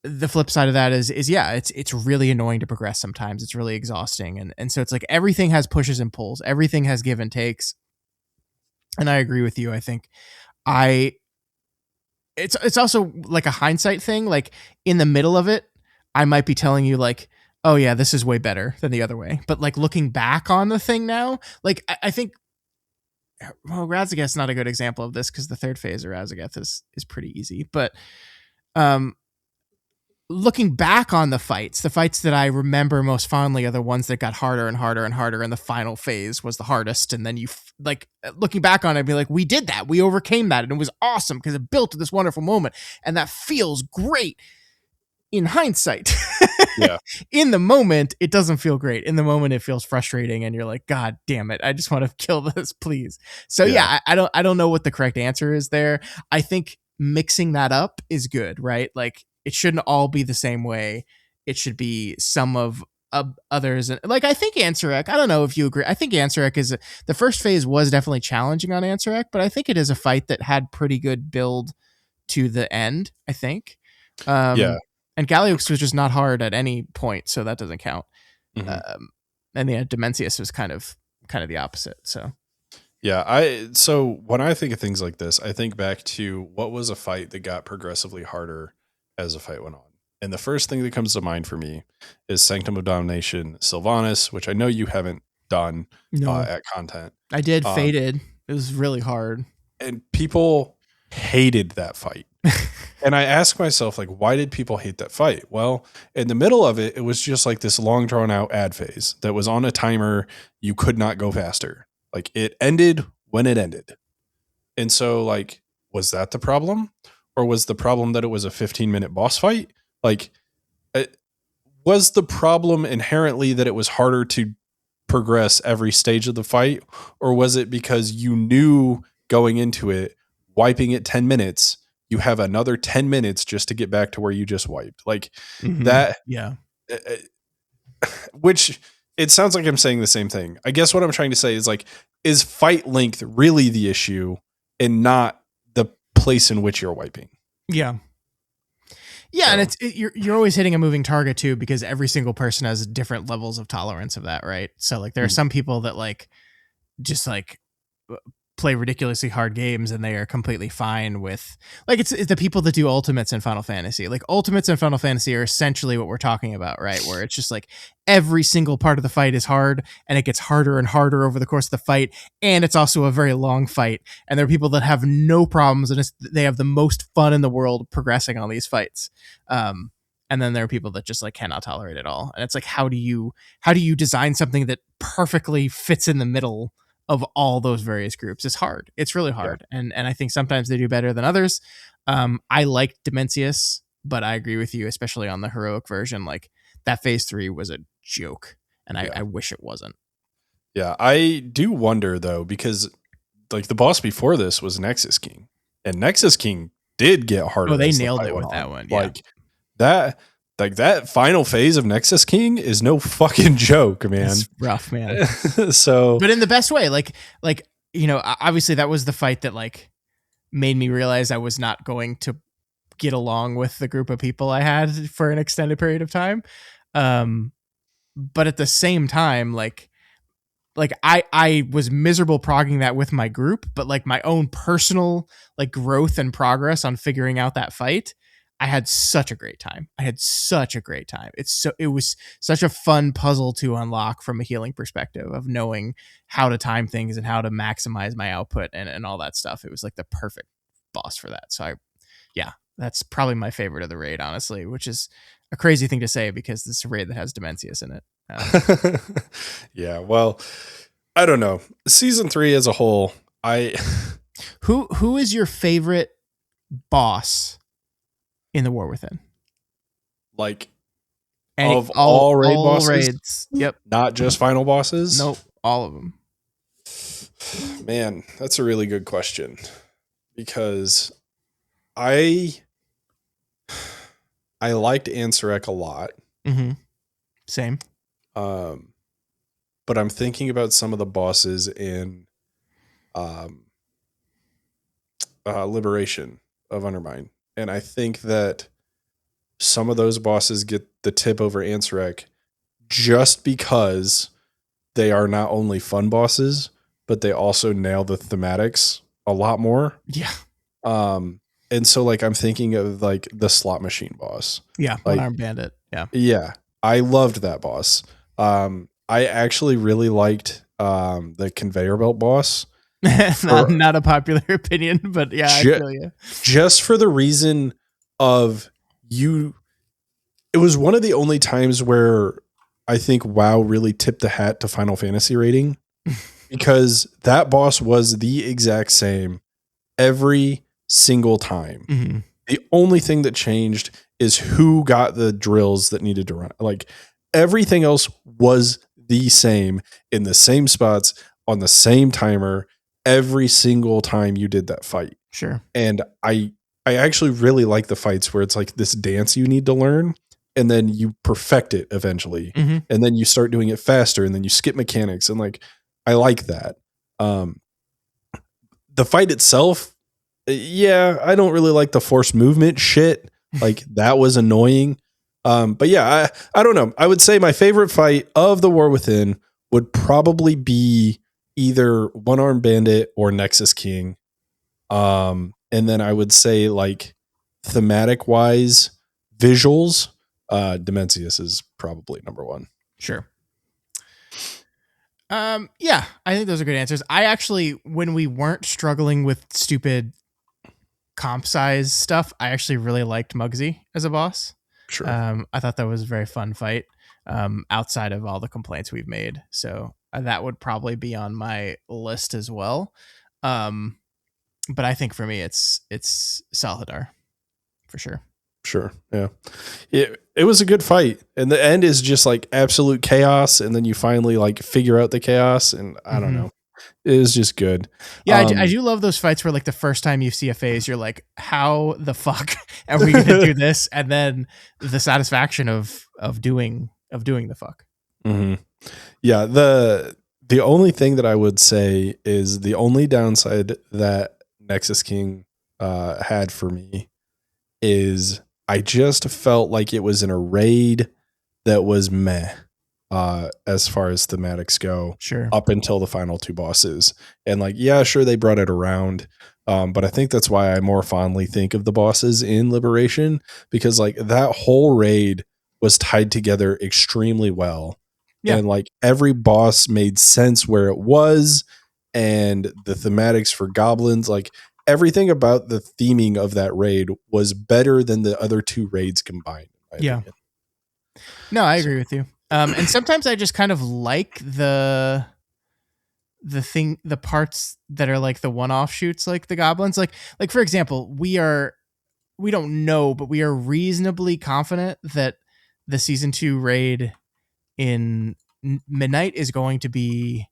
The flip side of that is yeah, it's really annoying to progress sometimes. It's really exhausting. And so it's like, everything has pushes and pulls, everything has give and takes. And I agree with you. I think I it's also like a hindsight thing. Like, in the middle of it, I might be telling you like, oh yeah, this is way better than the other way. But like, looking back on the thing now, like I think, well, Razageth's not a good example of this, because the third phase of Razageth is pretty easy. But um looking back on the fights that I remember most fondly are the ones that got harder and harder and harder, and the final phase was the hardest. And then like, looking back on it, I'd be like, we did that, we overcame that, and it was awesome because it built to this wonderful moment, and that feels great in hindsight. Yeah. In the moment, it doesn't feel great. In the moment, it feels frustrating, and you're like, God damn it, I just want to kill this, please. So yeah, I don't know what the correct answer is there. I think mixing that up is good, right? Like, it shouldn't all be the same way. It should be some of others. And like, I think Ansarek, I don't know if you agree, I think Ansarek is, the first phase was definitely challenging on Ansarek, but I think it is a fight that had pretty good build to the end, I think. Yeah. And Galiox was just not hard at any point, so that doesn't count. Mm-hmm. And yeah, Demencius was kind of the opposite. So Yeah, so when I think of things like this, I think back to what was a fight that got progressively harder as the fight went on. And the first thing that comes to mind for me is Sanctum of Domination Sylvanas, which I know you haven't done no, at content. I did Faded. It was really hard. And people hated that fight. And I ask myself, like, why did people hate that fight? Well, in the middle of it, it was just like this long drawn out ad phase that was on a timer. You could not go faster. Like, it ended when it ended. And so, like, was that the problem? Or was the problem that it was a 15-minute boss fight? Like, was the problem inherently that it was harder to progress every stage of the fight? Or was it because you knew going into it, wiping it 10 minutes, you have another 10 minutes just to get back to where you just wiped? Like, that. Yeah. Which, it sounds like I'm saying the same thing. I guess what I'm trying to say is, like, is fight length really the issue and not the place in which you're wiping? Yeah. Yeah, so. And you're always hitting a moving target too, because every single person has different levels of tolerance of that, right? So like, there are some people that like just like play ridiculously hard games, and they are completely fine with, like, it's the people that do ultimates in Final Fantasy. Like, ultimates in Final Fantasy are essentially what we're talking about, right? Where it's just like every single part of the fight is hard, and it gets harder and harder over the course of the fight, and it's also a very long fight. And there are people that have no problems, and they have the most fun in the world progressing on these fights. and then there are people that just like cannot tolerate it all. And it's like, how do you design something that perfectly fits in the middle of all those various groups? It's hard. It's really Yeah. hard. And I think sometimes they do better than others. I liked Dimensius, but I agree with you, especially on the heroic version. Like that phase 3 was a joke, and Yeah. I wish it wasn't. Yeah, I do wonder though, because like the boss before this was Nexus King, and Nexus King did get harder. Oh, they as the nailed fight it with went that on. one. Yeah. That final phase of Nexus King is no fucking joke, man. It's rough, man. So, But in the best way. Like, you know, obviously that was the fight that like made me realize I was not going to get along with the group of people I had for an extended period of time. But at the same time, like I was miserable progging that with my group, but like my own personal like growth and progress on figuring out that fight, I had such a great time. It was such a fun puzzle to unlock from a healing perspective of knowing how to time things and how to maximize my output and all that stuff. It was like the perfect boss for that. So that's probably my favorite of the raid, honestly, which is a crazy thing to say because this is a raid that has Dimensius in it. Yeah, well, I don't know. Season 3 as a whole, Who is your favorite boss in the War Within? like Of all raid bosses, raids. Yep. not just final bosses. Nope. All of them. Man, that's a really good question, because I liked Ansarek a lot. Mm-hmm. Same. But I'm thinking about some of the bosses in Liberation of Undermine, and I think that some of those bosses get the tip over Ansarek just because they are not only fun bosses, but they also nail the thematics a lot more. Yeah. And so like I'm thinking of like the slot machine boss. Yeah. Like, One-Armed Bandit. Yeah. Yeah, I loved that boss. I actually really liked the conveyor belt boss. Not a popular opinion, but yeah, I feel you. Just for the reason of you, it was one of the only times where I think WoW really tipped the hat to Final Fantasy rating, because that boss was the exact same every single time. Mm-hmm. The only thing that changed is who got the drills that needed to run. Like everything else was the same in the same spots on the same timer every single time you did that fight. Sure. And I actually really like the fights where it's like this dance you need to learn, and then you perfect it eventually. Mm-hmm. And then you start doing it faster, and then you skip mechanics. And like, I like that. The fight itself, yeah, I don't really like the forced movement shit. Like that was annoying. But yeah, I don't know. I would say my favorite fight of the War Within would probably be either One-Armed Bandit or Nexus King. And then I would say like thematic wise, visuals, Dimensius is probably number one. Sure. Yeah, I think those are good answers. I actually, when we weren't struggling with stupid comp size stuff, I actually really liked Muggsy as a boss. Sure. I thought that was a very fun fight, outside of all the complaints we've made. So that would probably be on my list as well. But I think for me, it's Salhadar for sure. Sure. Yeah. It was a good fight. And the end is just like absolute chaos. And then you finally like figure out the chaos. And I don't know. It was just good. Yeah, I do love those fights where like the first time you see a phase, you're like, how the fuck are we going to do this? And then the satisfaction of doing the fuck. Mm-hmm. Yeah. The only thing that I would say is the only downside that Nexus King had for me is I just felt like it was in a raid that was meh as far as thematics go. Sure. Up until the final two bosses. And like, yeah, sure, they brought it around. But I think that's why I more fondly think of the bosses in Liberation, because like that whole raid was tied together extremely well. Yeah. And like every boss made sense where it was, and the thematics for goblins, like everything about the theming of that raid was better than the other two raids combined. my Yeah. opinion. No, I So, agree with you. And sometimes I just kind of like the parts that are like the one offshoots, like the goblins. Like for example, we don't know, but we are reasonably confident that the season 2 raid in Midnight is going to be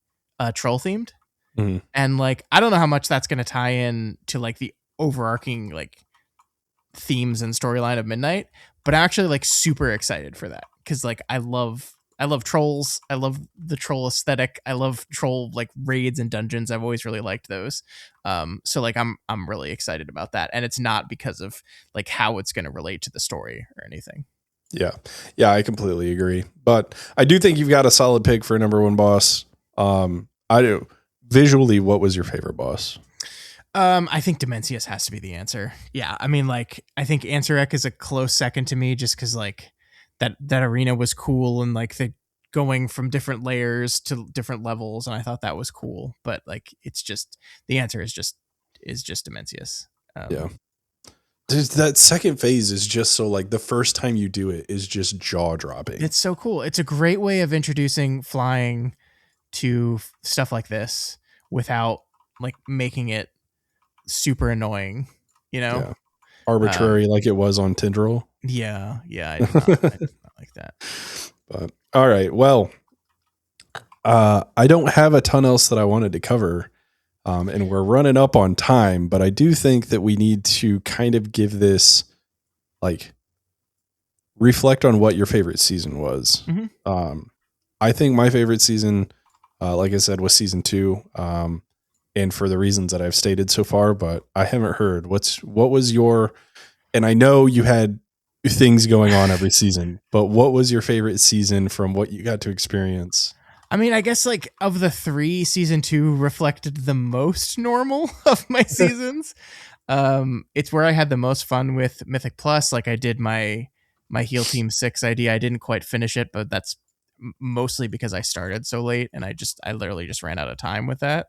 troll themed. mhm. And like I don't know how much that's going to tie in to like the overarching like themes and storyline of Midnight, but I'm actually like super excited for that because like I love trolls. I love the troll aesthetic. I love troll like raids and dungeons. I've always really liked those. So like I'm really excited about that, and it's not because of like how it's going to relate to the story or anything. Yeah. Yeah, I completely agree. But I do think you've got a solid pick for number one boss. I do. Visually, what was your favorite boss? I think Dimensius has to be the answer. Yeah, I mean, like, I think Ansarek is a close second to me, just because like that arena was cool and like the going from different layers to different levels, and I thought that was cool. But like, it's just the answer is just Dimensius. Yeah. That second phase is just so like the first time you do it is just jaw dropping. It's so cool. It's a great way of introducing flying to stuff like this without like making it super annoying. You know? Yeah. Arbitrary Um, like it was on Tindril. yeah, I did not like that. But all right. Well, I don't have a ton else that I wanted to cover. And we're running up on time, but I do think that we need to kind of give this like reflect on what your favorite season was. Mhm. I think my favorite season, like I said, was season 2. And for the reasons that I've stated so far, but I haven't heard what was your, and I know you had things going on every season, but what was your favorite season from what you got to experience? I mean, I guess like of the three, season 2 reflected the most normal of my seasons. It's where I had the most fun with Mythic Plus. Like I did my Heal Team 6 ID. I didn't quite finish it, but that's mostly because I started so late and I literally just ran out of time with that.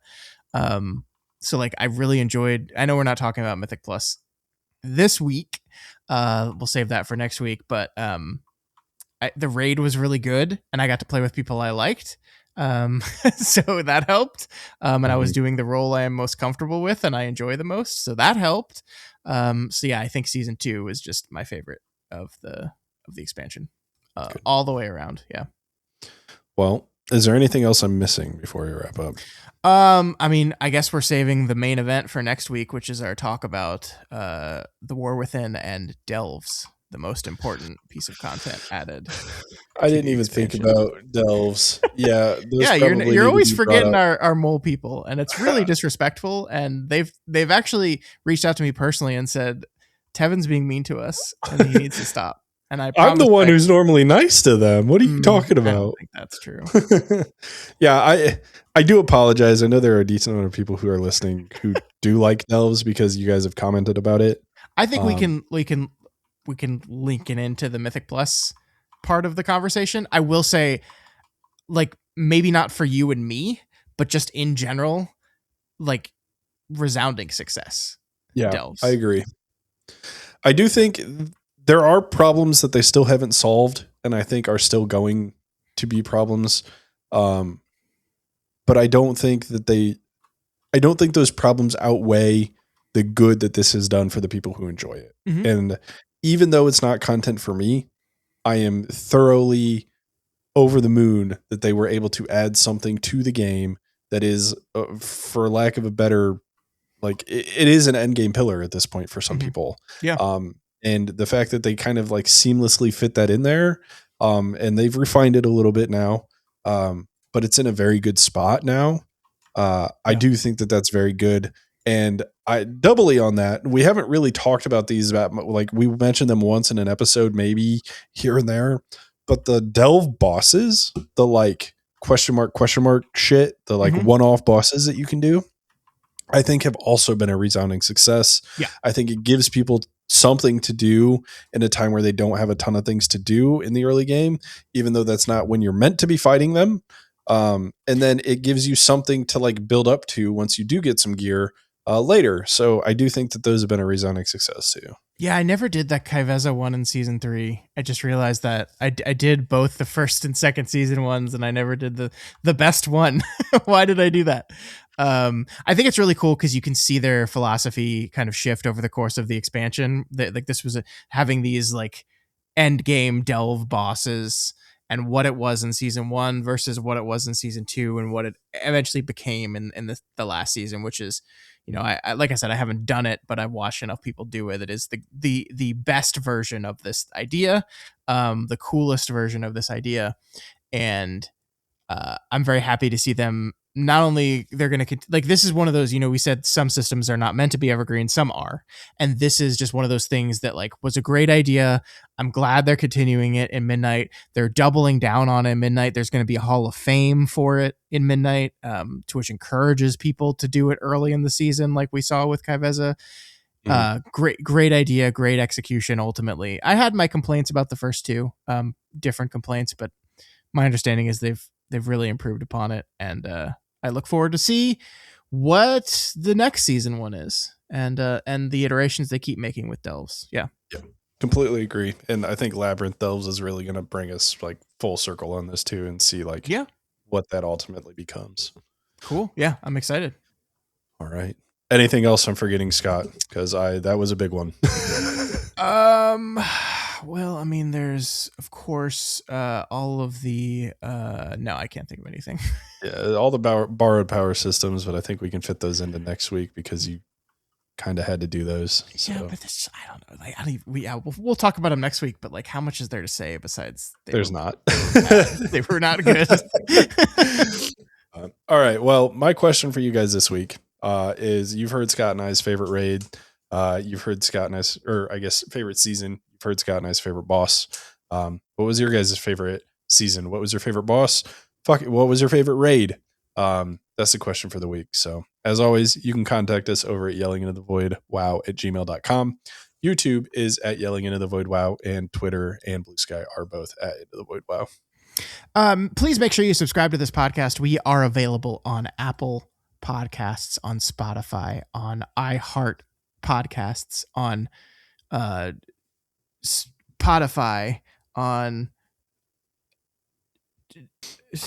Um, so like I really enjoyed. I know we're not talking about Mythic Plus this week. We'll save that for next week, but the raid was really good and I got to play with people I liked. So that helped. And I was Mhm. doing the role I am most comfortable with and I enjoy the most. So that helped. So yeah, I think season 2 was just my favorite of the expansion. Good. All the way around. Yeah. Well, is there anything else I'm missing before we wrap up? I mean, I guess we're saving the main event for next week, which is our talk about the War Within and Delves, the most important piece of content added I to didn't the even think expansion. about delves. Yeah, those Yeah, probably you're need to always be brought forgetting up. our mole people, and it's really disrespectful. And they've actually reached out to me personally and said Tevin's being mean to us, and he needs to stop. And I I'm the promised one who's normally nice to them. What are you talking I don't about? think that's true. Yeah, I do apologize. I know there are a decent amount of people who are listening who do like delves because you guys have commented about it. I think we Um, can link it into the Mythic Plus part of the conversation. I will say, like maybe not for you and me, but just in general, like resounding success. yeah, I Delves. agree. I do think there are problems that they still haven't solved, and I think are still going to be problems. Um, but I don't think those problems outweigh the good that this has done for the people who enjoy it. Mm-hmm. And even though it's not content for me, I am thoroughly over the moon that they were able to add something to the game that is, for lack of a better, like it is an end game pillar at this point for some Mm-hmm. people. Yeah. And the fact that they kind of like seamlessly fit that in there, and they've refined it a little bit now, but it's in a very good spot now. I Yeah. do think that that's very good. And I doubly on that, we haven't really talked about these about like we mentioned them once in an episode, maybe here and there, but the delve bosses, the like question mark shit, the like Mm-hmm. one off bosses that you can do, I think have also been a resounding success. Yeah. I think it gives people something to do in a time where they don't have a ton of things to do in the early game, even though that's not when you're meant to be fighting them. And then it gives you something to like build up to once you do get some gear later. So I do think that those have been a resounding success too. Yeah, I never did that Kaiveza one in season 3. I just realized that I did both the first and second season ones, and I never did the best one. Why did I do that? I think it's really cool because you can see their philosophy kind of shift over the course of the expansion. Like this was having these like end game delve bosses and what it was in season 1 versus what it was in season 2 and what it eventually became in the last season, which is, you know, I like I said, I haven't done it, but I've watched enough people do it. It is the best version of this idea, the coolest version of this idea, and I'm very happy to see them. Not only they're going to like, this is one of those, you know, we said some systems are not meant to be evergreen, some are, and this is just one of those things that like was a great idea. I'm glad they're continuing it in Midnight. They're doubling down on it in Midnight. There's going to be a Hall of Fame for it in Midnight, to which encourages people to do it early in the season, like we saw with Kaiveza. Great idea, great execution. Ultimately, I had my complaints about the first two, different complaints, but my understanding is they've really improved upon it, and I look forward to see what the next season one is, and the iterations they keep making with delves. Yeah, Completely agree. And I think Labyrinth Delves is really going to bring us like full circle on this too, and see like what that ultimately becomes. Cool. Yeah, I'm excited. All right. Anything else I'm forgetting, Scott? Because that was a big one. Well, I mean, there's of course all of the no, I can't think of anything. Yeah, all the borrowed power systems, but I think we can fit those into next week because you kind of had to do those. So. Yeah, but this, I don't know. Like, I don't even, we'll talk about them next week. But like, how much is there to say besides there's not? They were not good. All right. Well, my question for you guys this week is: you've heard Scott and I's favorite raid. You've heard Scott and I's, or I guess favorite season. You've heard Scott and I's favorite boss. What was your guys' favorite season? What was your favorite boss? What was your favorite raid? That's the question for the week. So as always, you can contact us over at yellingintothevoidwow@gmail.com. YouTube is at yellingintothevoidwow, and Twitter and Blue Sky are both at Into the Void Wow. Please make sure you subscribe to this podcast. We are available on Apple Podcasts, on Spotify, on iHeart Podcasts, on Spotify, on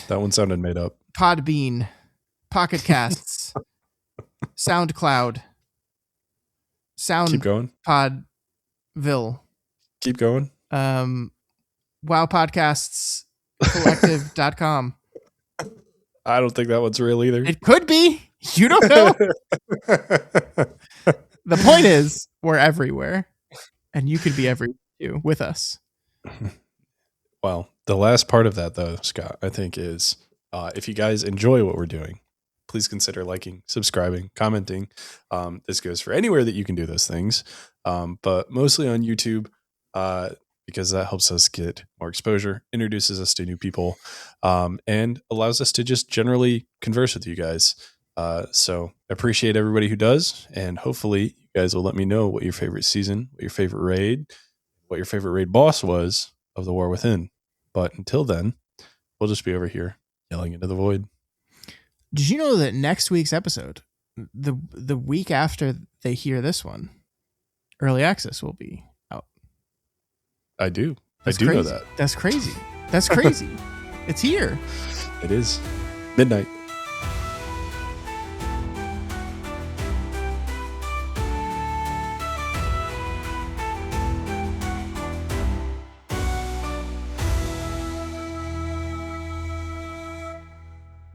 that one sounded made up. Podbean, Pocket Casts, SoundCloud, Keep going. Podville. Keep going. Wow Podcasts Collective.com. I don't think that one's real either. It could be. You don't know. The point is, we're everywhere, and you could be everywhere too with us. Well, the last part of that, though, Scott, I think is if you guys enjoy what we're doing, please consider liking, subscribing, commenting. This goes for anywhere that you can do those things, but mostly on YouTube, because that helps us get more exposure, introduces us to new people, and allows us to just generally converse with you guys. So appreciate everybody who does, and hopefully you guys will let me know what your favorite season, what your favorite raid, what your favorite raid boss was of the War Within. But until then, we'll just be over here yelling into the void. Did you know that next week's episode, the week after they hear this one, early access will be out? I do. That's I do crazy. know that. That's crazy. That's crazy. It's here. It is midnight.